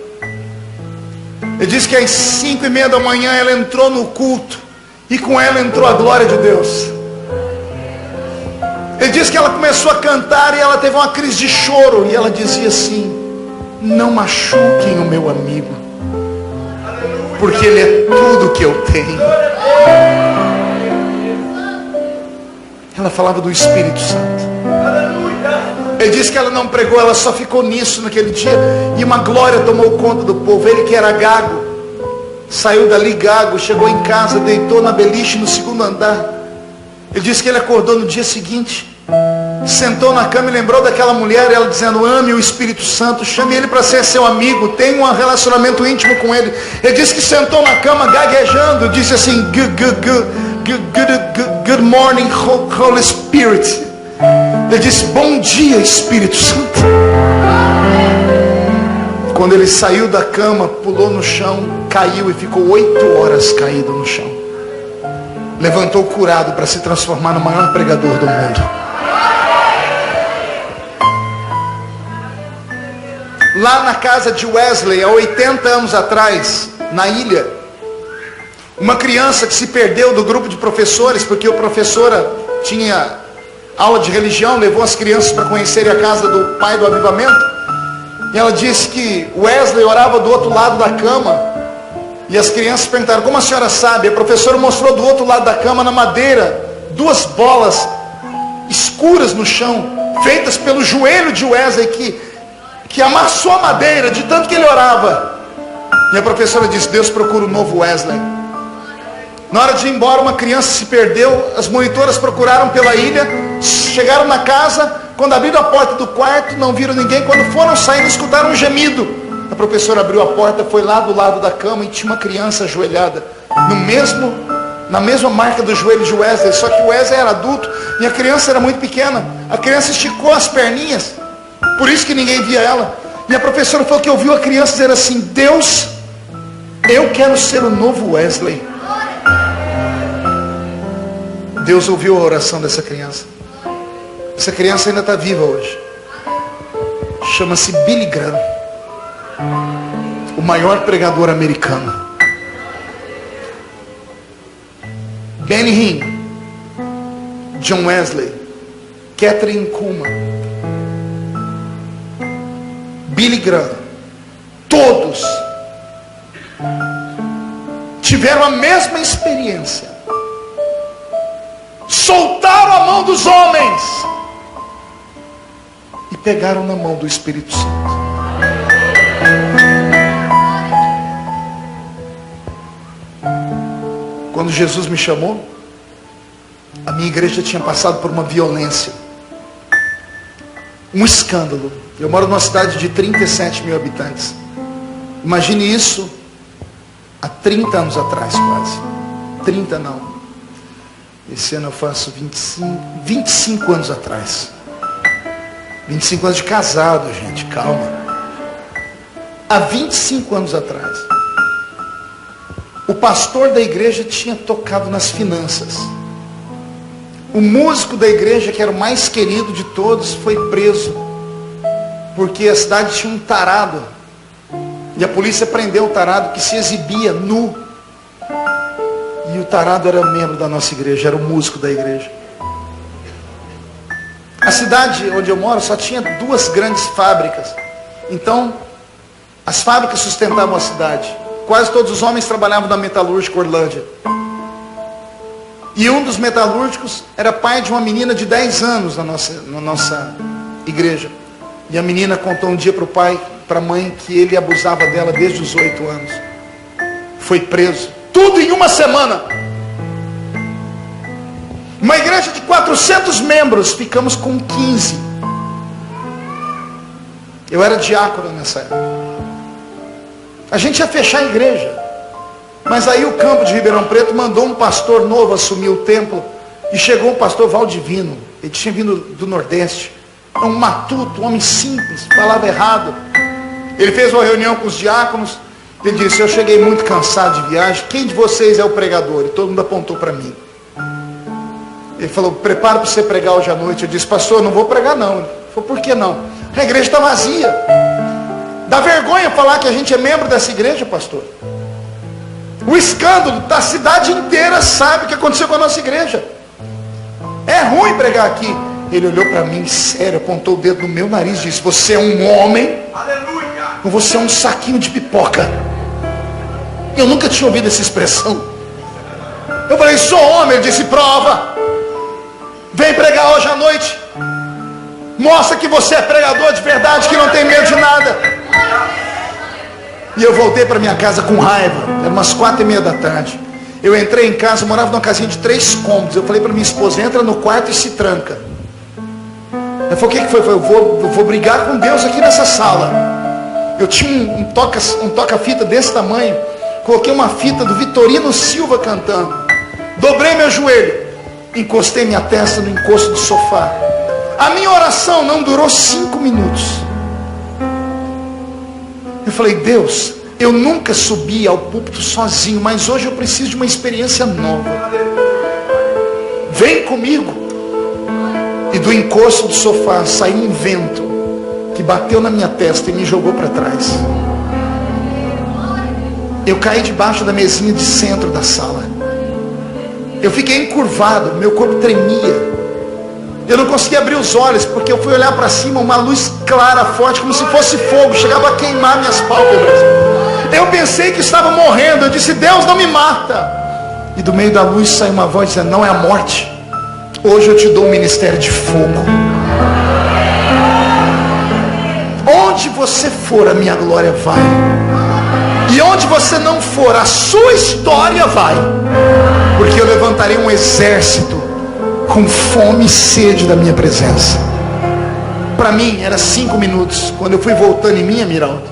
Ele diz que às 5:30 da manhã ela entrou no culto, e com ela entrou a glória de Deus. Ele diz que ela começou a cantar e ela teve uma crise de choro. E ela dizia assim: não machuquem o meu amigo, porque ele é tudo que eu tenho. Ela falava do Espírito Santo. Ele disse que ela não pregou, ela só ficou nisso naquele dia. E uma glória tomou conta do povo. Ele, que era gago, saiu dali gago, chegou em casa, deitou na beliche no 2º andar. Ele disse que ele acordou no dia seguinte, sentou na cama e lembrou daquela mulher, ela dizendo: ame o Espírito Santo, chame ele para ser seu amigo, tenha um relacionamento íntimo com ele. Ele disse que sentou na cama gaguejando, disse assim: good morning, Holy Spirit. Ele disse: bom dia, Espírito Santo. Quando ele saiu da cama, pulou no chão, caiu e ficou 8 horas caído no chão. Levantou curado para se transformar no maior pregador do mundo. Lá na casa de Wesley, há 80 anos atrás, na ilha, uma criança que se perdeu do grupo de professores, porque a professora tinha aula de religião, levou as crianças para conhecerem a casa do pai do avivamento. E ela disse que Wesley orava do outro lado da cama. E as crianças perguntaram: como a senhora sabe? A professora mostrou do outro lado da cama, na madeira, 2 bolas escuras no chão, feitas pelo joelho de Wesley, que amassou a madeira de tanto que ele orava. E a professora disse: Deus procura um novo Wesley. Na hora de ir embora, uma criança se perdeu. As monitoras procuraram pela ilha, chegaram na casa. Quando abriram a porta do quarto, não viram ninguém. Quando foram saindo, escutaram um gemido. A professora abriu a porta, foi lá do lado da cama e tinha uma criança ajoelhada no mesmo na mesma marca do joelho de Wesley, só que o Wesley era adulto e a criança era muito pequena. A criança esticou as perninhas, por isso que ninguém via ela. E a professora falou que ouviu a criança dizer assim: Deus, eu quero ser o novo Wesley. Deus ouviu a oração dessa criança. Essa criança ainda está viva hoje. Chama-se Billy Graham, o maior pregador americano. Benny Hinn, John Wesley, Catherine Kuhlman, Billy Graham, todos tiveram a mesma experiência. Soltaram a mão dos homens e pegaram na mão do Espírito Santo. Quando Jesus me chamou, a minha igreja tinha passado por uma violência, um escândalo. Eu moro numa cidade de 37 mil habitantes. Imagine isso há 30 anos atrás, quase. 30 não. Esse ano eu faço 25 anos atrás. 25 anos de casado, gente, calma. Há 25 anos atrás, o pastor da igreja tinha tocado nas finanças. O músico da igreja, que era o mais querido de todos, foi preso, porque a cidade tinha um tarado, e a polícia prendeu o tarado que se exibia nu. E o tarado era membro da nossa igreja, era o músico da igreja. A cidade onde eu moro só tinha 2 grandes fábricas. Então, as fábricas sustentavam a cidade. Quase todos os homens trabalhavam na metalúrgica Orlândia. E um dos metalúrgicos era pai de uma menina de 10 anos na nossa igreja. E a menina contou um dia para o pai, para a mãe, que ele abusava dela desde os 8 anos. Foi preso. Tudo em uma semana. Uma igreja de 400 membros, ficamos com 15. Eu era diácono nessa época. A gente ia fechar a igreja. Mas aí o campo de Ribeirão Preto mandou um pastor novo assumir o templo. E chegou um pastor Valdivino. Ele tinha vindo do Nordeste. É um matuto, um homem simples, falava errado. Ele fez uma reunião com os diáconos. Ele disse: eu cheguei muito cansado de viagem. Quem de vocês é o pregador? E todo mundo apontou para mim. Ele falou: prepara para você pregar hoje à noite. Eu disse: pastor, não vou pregar não. Ele falou: por que não? A igreja está vazia. Dá vergonha falar que a gente é membro dessa igreja, pastor. O escândalo da cidade inteira sabe o que aconteceu com a nossa igreja. É ruim pregar aqui. Ele olhou para mim sério, apontou o dedo no meu nariz e disse: você é um homem, ou você é um saquinho de pipoca? Eu nunca tinha ouvido essa expressão. Eu falei: sou homem. Ele disse: prova. Vem pregar hoje à noite. Mostra que você é pregador de verdade, que não tem medo de nada. E eu voltei para minha casa com raiva. Era umas 4:30 da tarde. Eu entrei em casa, eu morava numa casinha de 3 cômodos. Eu falei para minha esposa: entra no quarto e se tranca. Ela falou: o que foi? Eu vou brigar com Deus aqui nessa sala. Eu tinha um toca-fita desse tamanho. Coloquei uma fita do Vitorino Silva cantando. Dobrei meu joelho. Encostei minha testa no encosto do sofá. A minha oração não durou 5 minutos. Eu falei: Deus, eu nunca subi ao púlpito sozinho, mas hoje eu preciso de uma experiência nova. Vem comigo. E do encosto do sofá saiu um vento que bateu na minha testa e me jogou para trás. Eu caí debaixo da mesinha de centro da sala. Eu fiquei encurvado, meu corpo tremia. Eu não conseguia abrir os olhos, porque eu fui olhar para cima, uma luz clara, forte, como se fosse fogo, chegava a queimar minhas pálpebras. Eu pensei que estava morrendo. Eu disse: Deus, não me mata. E do meio da luz saiu uma voz dizendo: não é a morte. Hoje eu te dou um ministério de fogo. Onde você for, a minha glória vai. E onde você não for, a sua história vai. Porque eu levantarei um exército com fome e sede da minha presença. Para mim era 5 minutos. Quando eu fui voltando em mim, Miraldo,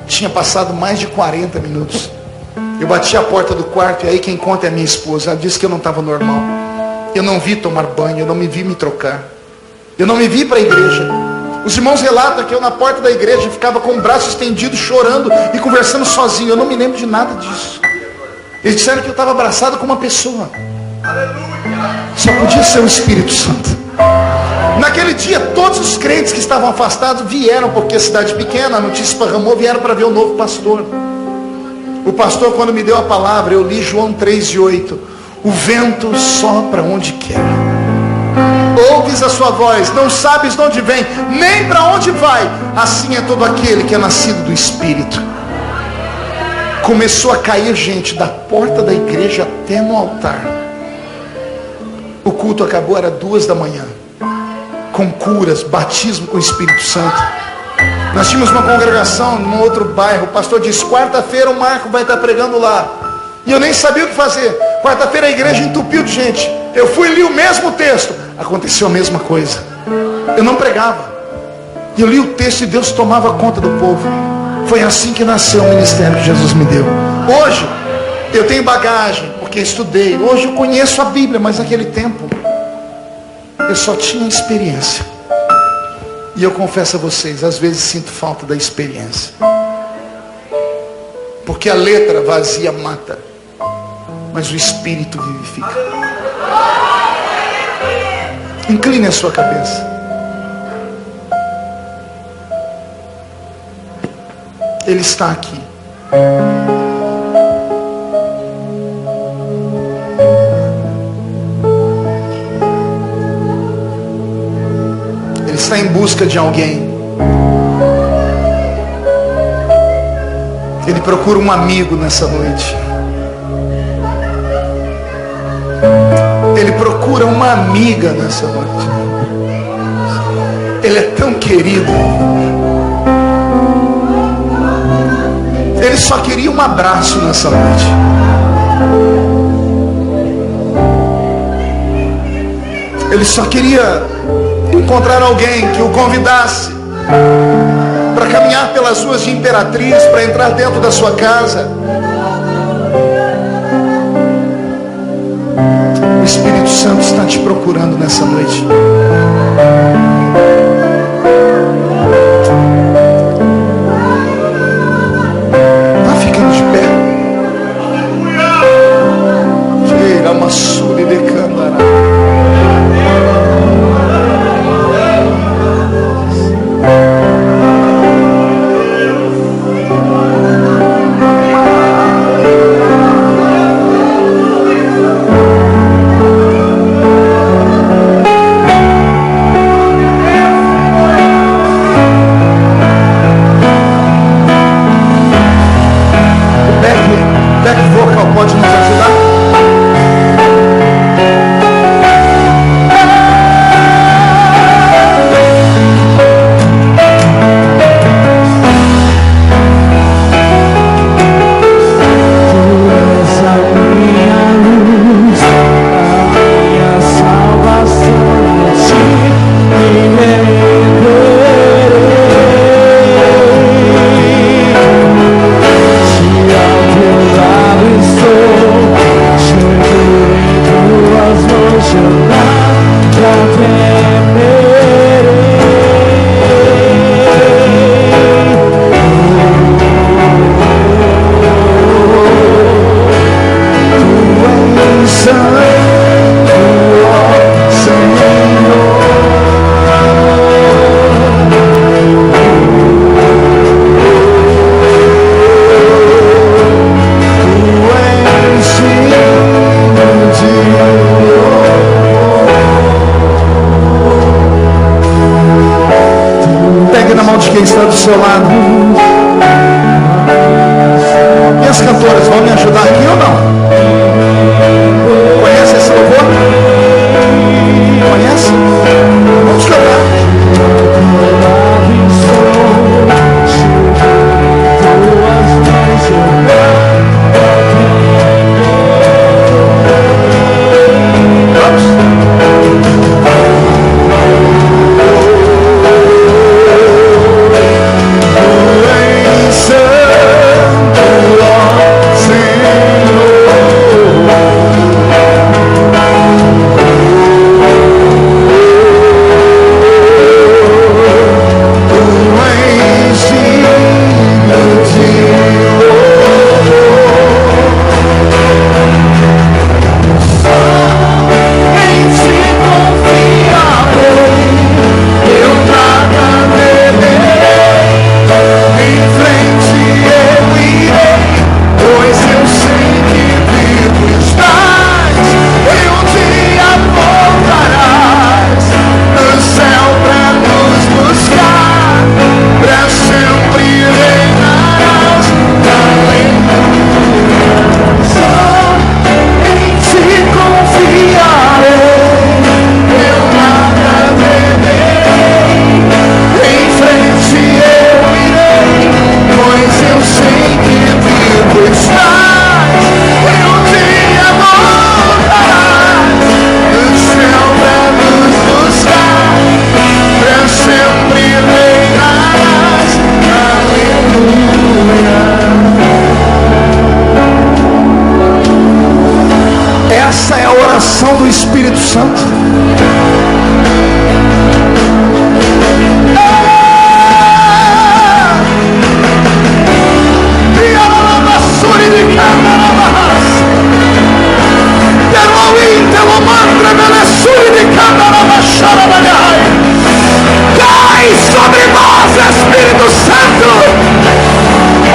tinha passado mais de 40 minutos. Eu bati a porta do quarto e aí quem conta é a minha esposa. Ela disse que eu não estava normal. Eu não vi tomar banho, eu não me vi me trocar. Eu não me vi para a igreja. Os irmãos relatam que eu na porta da igreja ficava com o braço estendido, chorando e conversando sozinho. Eu não me lembro de nada disso. Eles disseram que eu estava abraçado com uma pessoa. Só podia ser o Espírito Santo. Naquele dia, todos os crentes que estavam afastados vieram, porque a cidade pequena, a notícia esparramou, vieram para ver o novo pastor. O pastor, quando me deu a palavra, eu li João 3:8. O vento sopra onde quer. Ouves a sua voz, não sabes de onde vem, nem para onde vai. Assim é todo aquele que é nascido do Espírito. Começou a cair gente da porta da igreja até no altar. O culto acabou, era 2 da manhã. Com curas, batismo com o Espírito Santo. Nós tínhamos uma congregação num outro bairro. O pastor disse, quarta-feira o Marco vai estar pregando lá. E eu nem sabia o que fazer. Quarta-feira a igreja entupiu de gente. Eu fui e li o mesmo texto. Aconteceu a mesma coisa. Eu não pregava. Eu li o texto e Deus tomava conta do povo. Foi assim que nasceu o ministério que Jesus me deu. Hoje, eu tenho bagagem, porque estudei. Hoje eu conheço a Bíblia, mas naquele tempo, eu só tinha experiência. E eu confesso a vocês, às vezes sinto falta da experiência. Porque a letra vazia mata, mas o Espírito vivifica. Incline a sua cabeça. Ele está aqui. Ele está em busca de alguém. Ele procura um amigo nessa noite. Ele procura uma amiga nessa noite. Ele é tão querido. Ele só queria um abraço nessa noite. Ele só queria encontrar alguém que o convidasse para caminhar pelas ruas de Imperatriz, para entrar dentro da sua casa. O Espírito Santo está te procurando nessa noite. Está ficando de pé. Cheira uma suri de câmara. Pode nos ajudar? Quem está do seu lado? E as cantoras vão me ajudar aqui ou não? Conhece esse louvor? Conhece? Vamos cantar. Vamos. Espírito Santo. Cai sobre nós, Espírito Santo.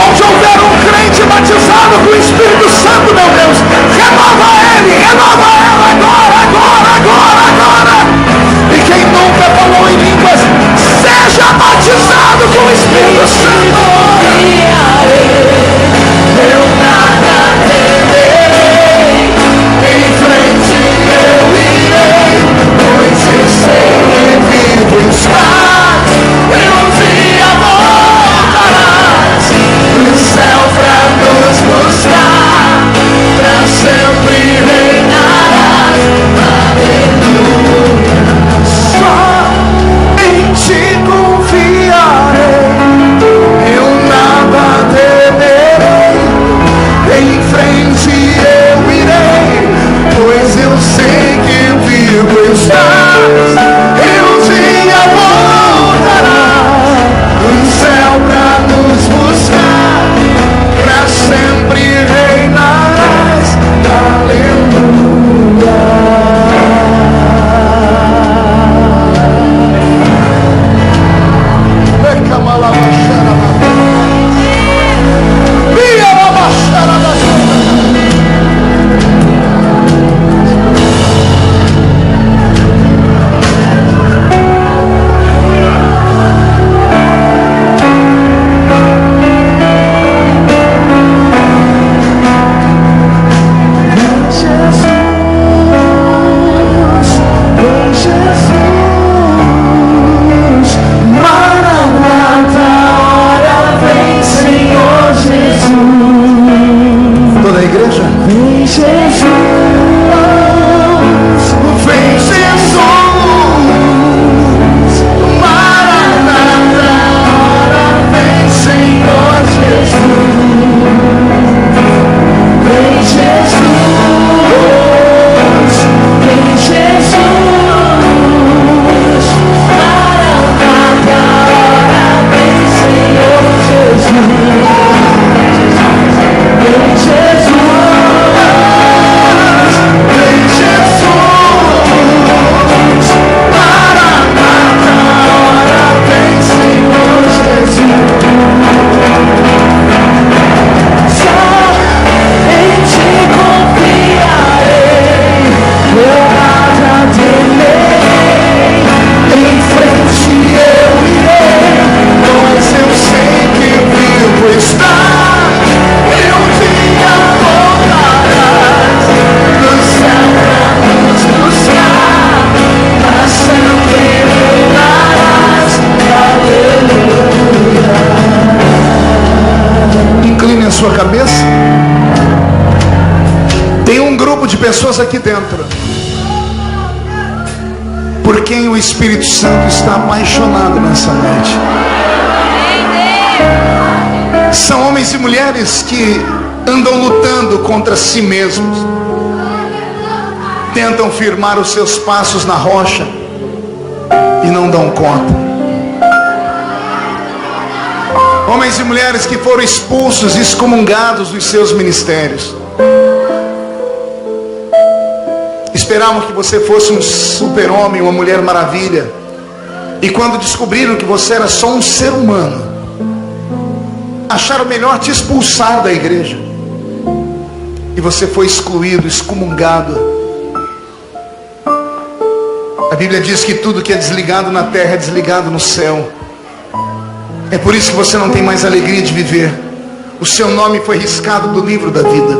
Onde houver um crente batizado com o Espírito Santo, meu Deus, renova ele, renova ela agora. E quem nunca falou em línguas, seja batizado com o Espírito Santo. Eu nada temerei, em frente eu irei, pois eu sei que vivo estás, e um dia voltarás do céu pra nos buscar, pra sempre reinarás. Aleluia. Só em ti confiarei, eu nada temerei, em frente eu irei, pois eu sei que vivo estás, e um dia voltarás do céu pra nos buscar, pra sempre reinarás. Aleluia. Sua cabeça. Tem um grupo de pessoas aqui dentro por quem o Espírito Santo está apaixonado nessa noite. São homens e mulheres que andam lutando contra si mesmos, tentam firmar os seus passos na rocha e não dão conta. Homens e mulheres que foram expulsos, excomungados dos seus ministérios. Esperavam que você fosse um super-homem, uma mulher maravilha. E quando descobriram que você era só um ser humano, acharam melhor te expulsar da igreja. E você foi excluído, excomungado. A Bíblia diz que tudo que é desligado na terra é desligado no céu. É por isso que você não tem mais alegria de viver. O seu nome foi riscado do livro da vida.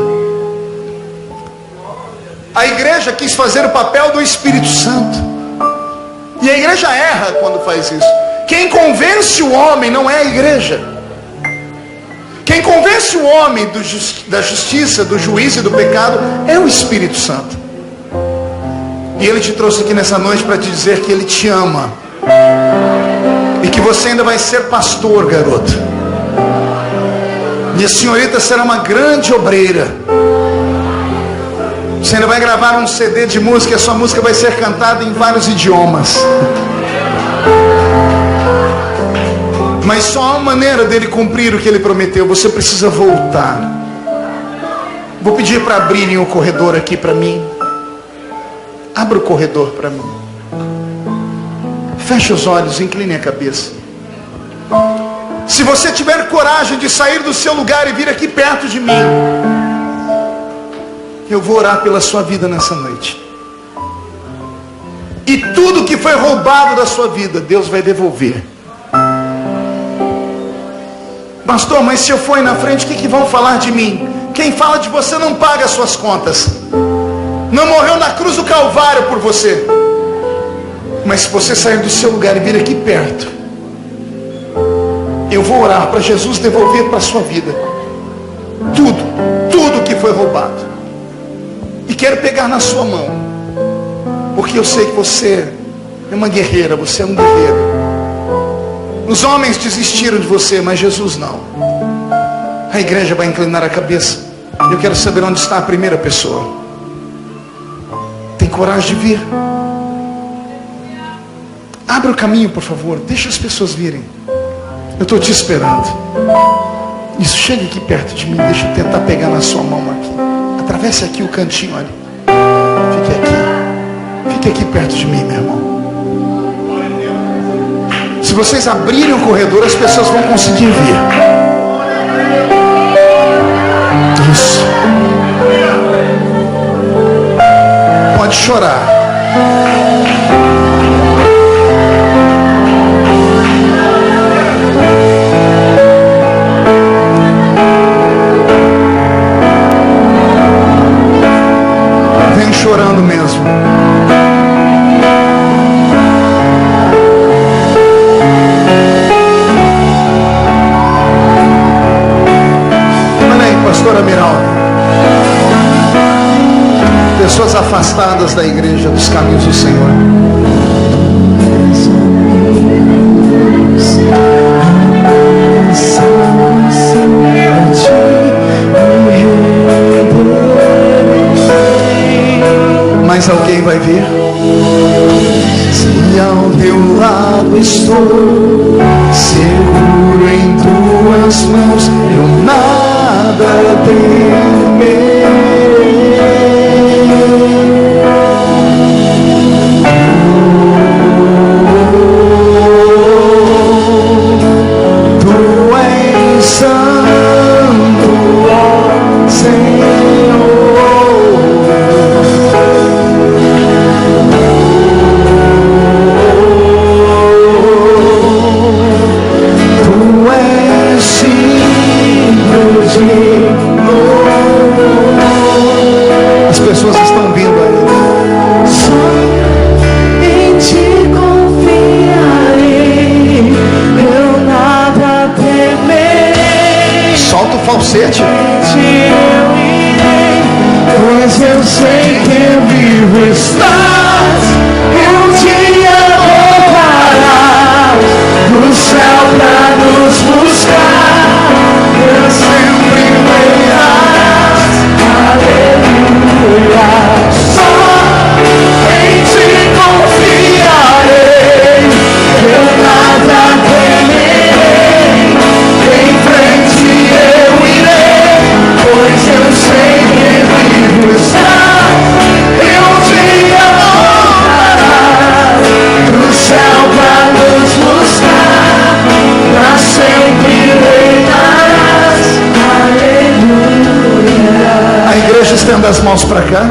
A igreja quis fazer o papel do Espírito Santo. E a igreja erra quando faz isso. Quem convence o homem não é a igreja. Quem convence o homem da justiça, do juízo e do pecado é o Espírito Santo. E Ele te trouxe aqui nessa noite para te dizer que Ele te ama. E que você ainda vai ser pastor, garoto. E a senhorita será uma grande obreira. Você ainda vai gravar um CD de música, a sua música vai ser cantada em vários idiomas. Mas só há uma maneira dele cumprir o que ele prometeu. Você precisa voltar. Vou pedir para abrirem o corredor aqui para mim. Abra o corredor para mim. Feche os olhos, incline a cabeça. Se você tiver coragem de sair do seu lugar e vir aqui perto de mim, eu vou orar pela sua vida nessa noite. E tudo que foi roubado da sua vida, Deus vai devolver. Pastor, mas se eu for aí na frente, o que vão falar de mim? Quem fala de você não paga as suas contas. Não morreu na cruz do Calvário por você. Mas se você sair do seu lugar e vir aqui perto, eu vou orar para Jesus devolver para a sua vida tudo que foi roubado. E quero pegar na sua mão, porque eu sei que você é uma guerreira, você é um guerreiro. Os homens desistiram de você, mas Jesus não. A igreja vai inclinar a cabeça. Eu quero saber onde está a primeira pessoa. Tem coragem de vir? Abre o caminho, por favor. Deixa as pessoas virem. Eu estou te esperando. Isso, chega aqui perto de mim. Deixa eu tentar pegar na sua mão aqui. Atravesse aqui o cantinho, olha. Fique aqui. Fique aqui perto de mim, meu irmão. Se vocês abrirem o corredor, as pessoas vão conseguir vir. Isso. Pode chorar. Vem chorando mesmo. Pastor Amiral, pessoas afastadas da igreja, dos caminhos do Senhor. Mas alguém vai vir? Se ao teu lado estou, seguro em tuas mãos, eu nada temerei. Tu és santo, ó Senhor. Tu és digno de louvor. As pessoas estão vindo aí. Em ti confiarei, eu nada temerei. Solta o falsete. Em ti eu irei, pois eu sei que vivo estás. Um dia voltarás do céu pra nos buscar. Eu sempre verás. Aleluia. Só em ti confiarei, eu nada temerei. Em frente eu irei, pois eu sei que vivo estás. E um dia voltarás do céu pra nos buscar. Pra sempre reinarás. Aleluia. A igreja estenda as mãos para cá.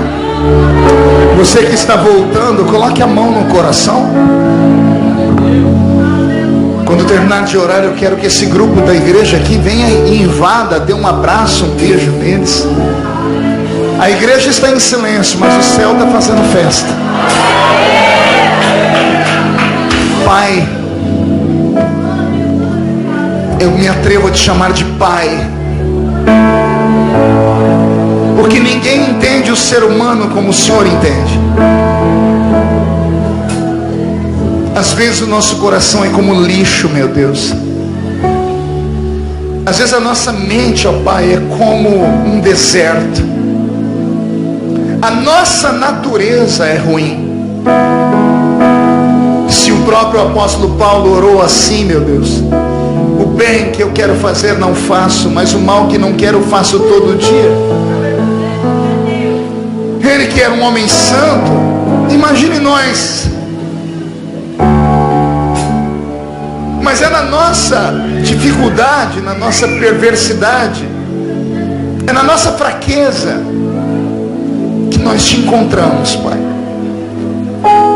Você que está voltando, coloque a mão no coração. Quando terminar de orar, eu quero que esse grupo da igreja aqui venha e invada, dê um abraço, um beijo neles. A igreja está em silêncio, mas o céu está fazendo festa. Pai, eu me atrevo a te chamar de Pai, porque ninguém entende o ser humano como o Senhor entende. Às vezes o nosso coração é como lixo, meu Deus. Às vezes a nossa mente, ó Pai, é como um deserto. A nossa natureza é ruim. Se o próprio apóstolo Paulo orou assim, meu Deus: o bem que eu quero fazer não faço, mas o mal que não quero faço todo dia. Ele que era um homem santo, imagine nós. Mas é na nossa dificuldade, na nossa perversidade, é na nossa fraqueza que nós te encontramos, Pai.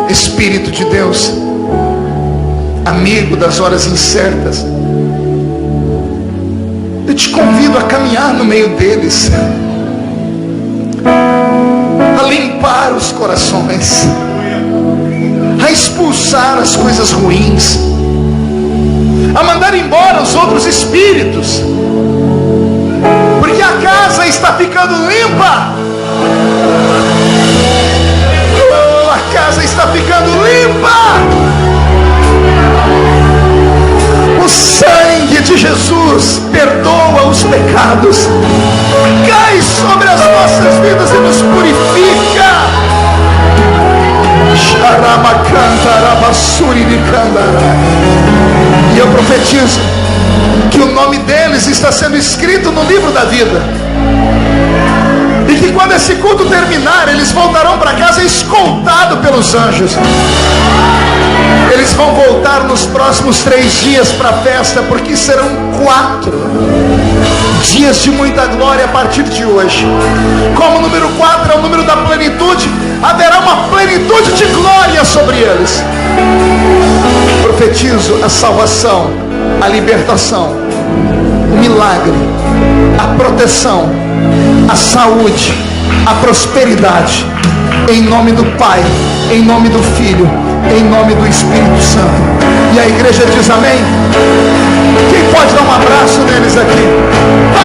Espírito de Deus, amigo das horas incertas, eu te convido a caminhar no meio deles, a limpar os corações, a expulsar as coisas ruins, a mandar embora os outros espíritos, porque a casa está ficando limpa. Oh, a casa está ficando limpa. O sangue de Jesus perdoa os pecados, cai sobre as nossas vidas e nos purifica. E eu profetizo que o nome deles está sendo escrito no livro da vida, e que quando esse culto terminar, eles voltarão para casa escoltados pelos anjos. Eles vão voltar nos próximos 3 dias para a festa, porque serão 4 dias de muita glória a partir de hoje. Como o número 4 é o número da plenitude, haverá uma plenitude de glória sobre eles. Profetizo a salvação, a libertação, o milagre, a proteção, a saúde, a prosperidade, em nome do Pai, em nome do Filho, em nome do Espírito Santo. E a igreja diz amém. Quem pode dar um abraço neles aqui?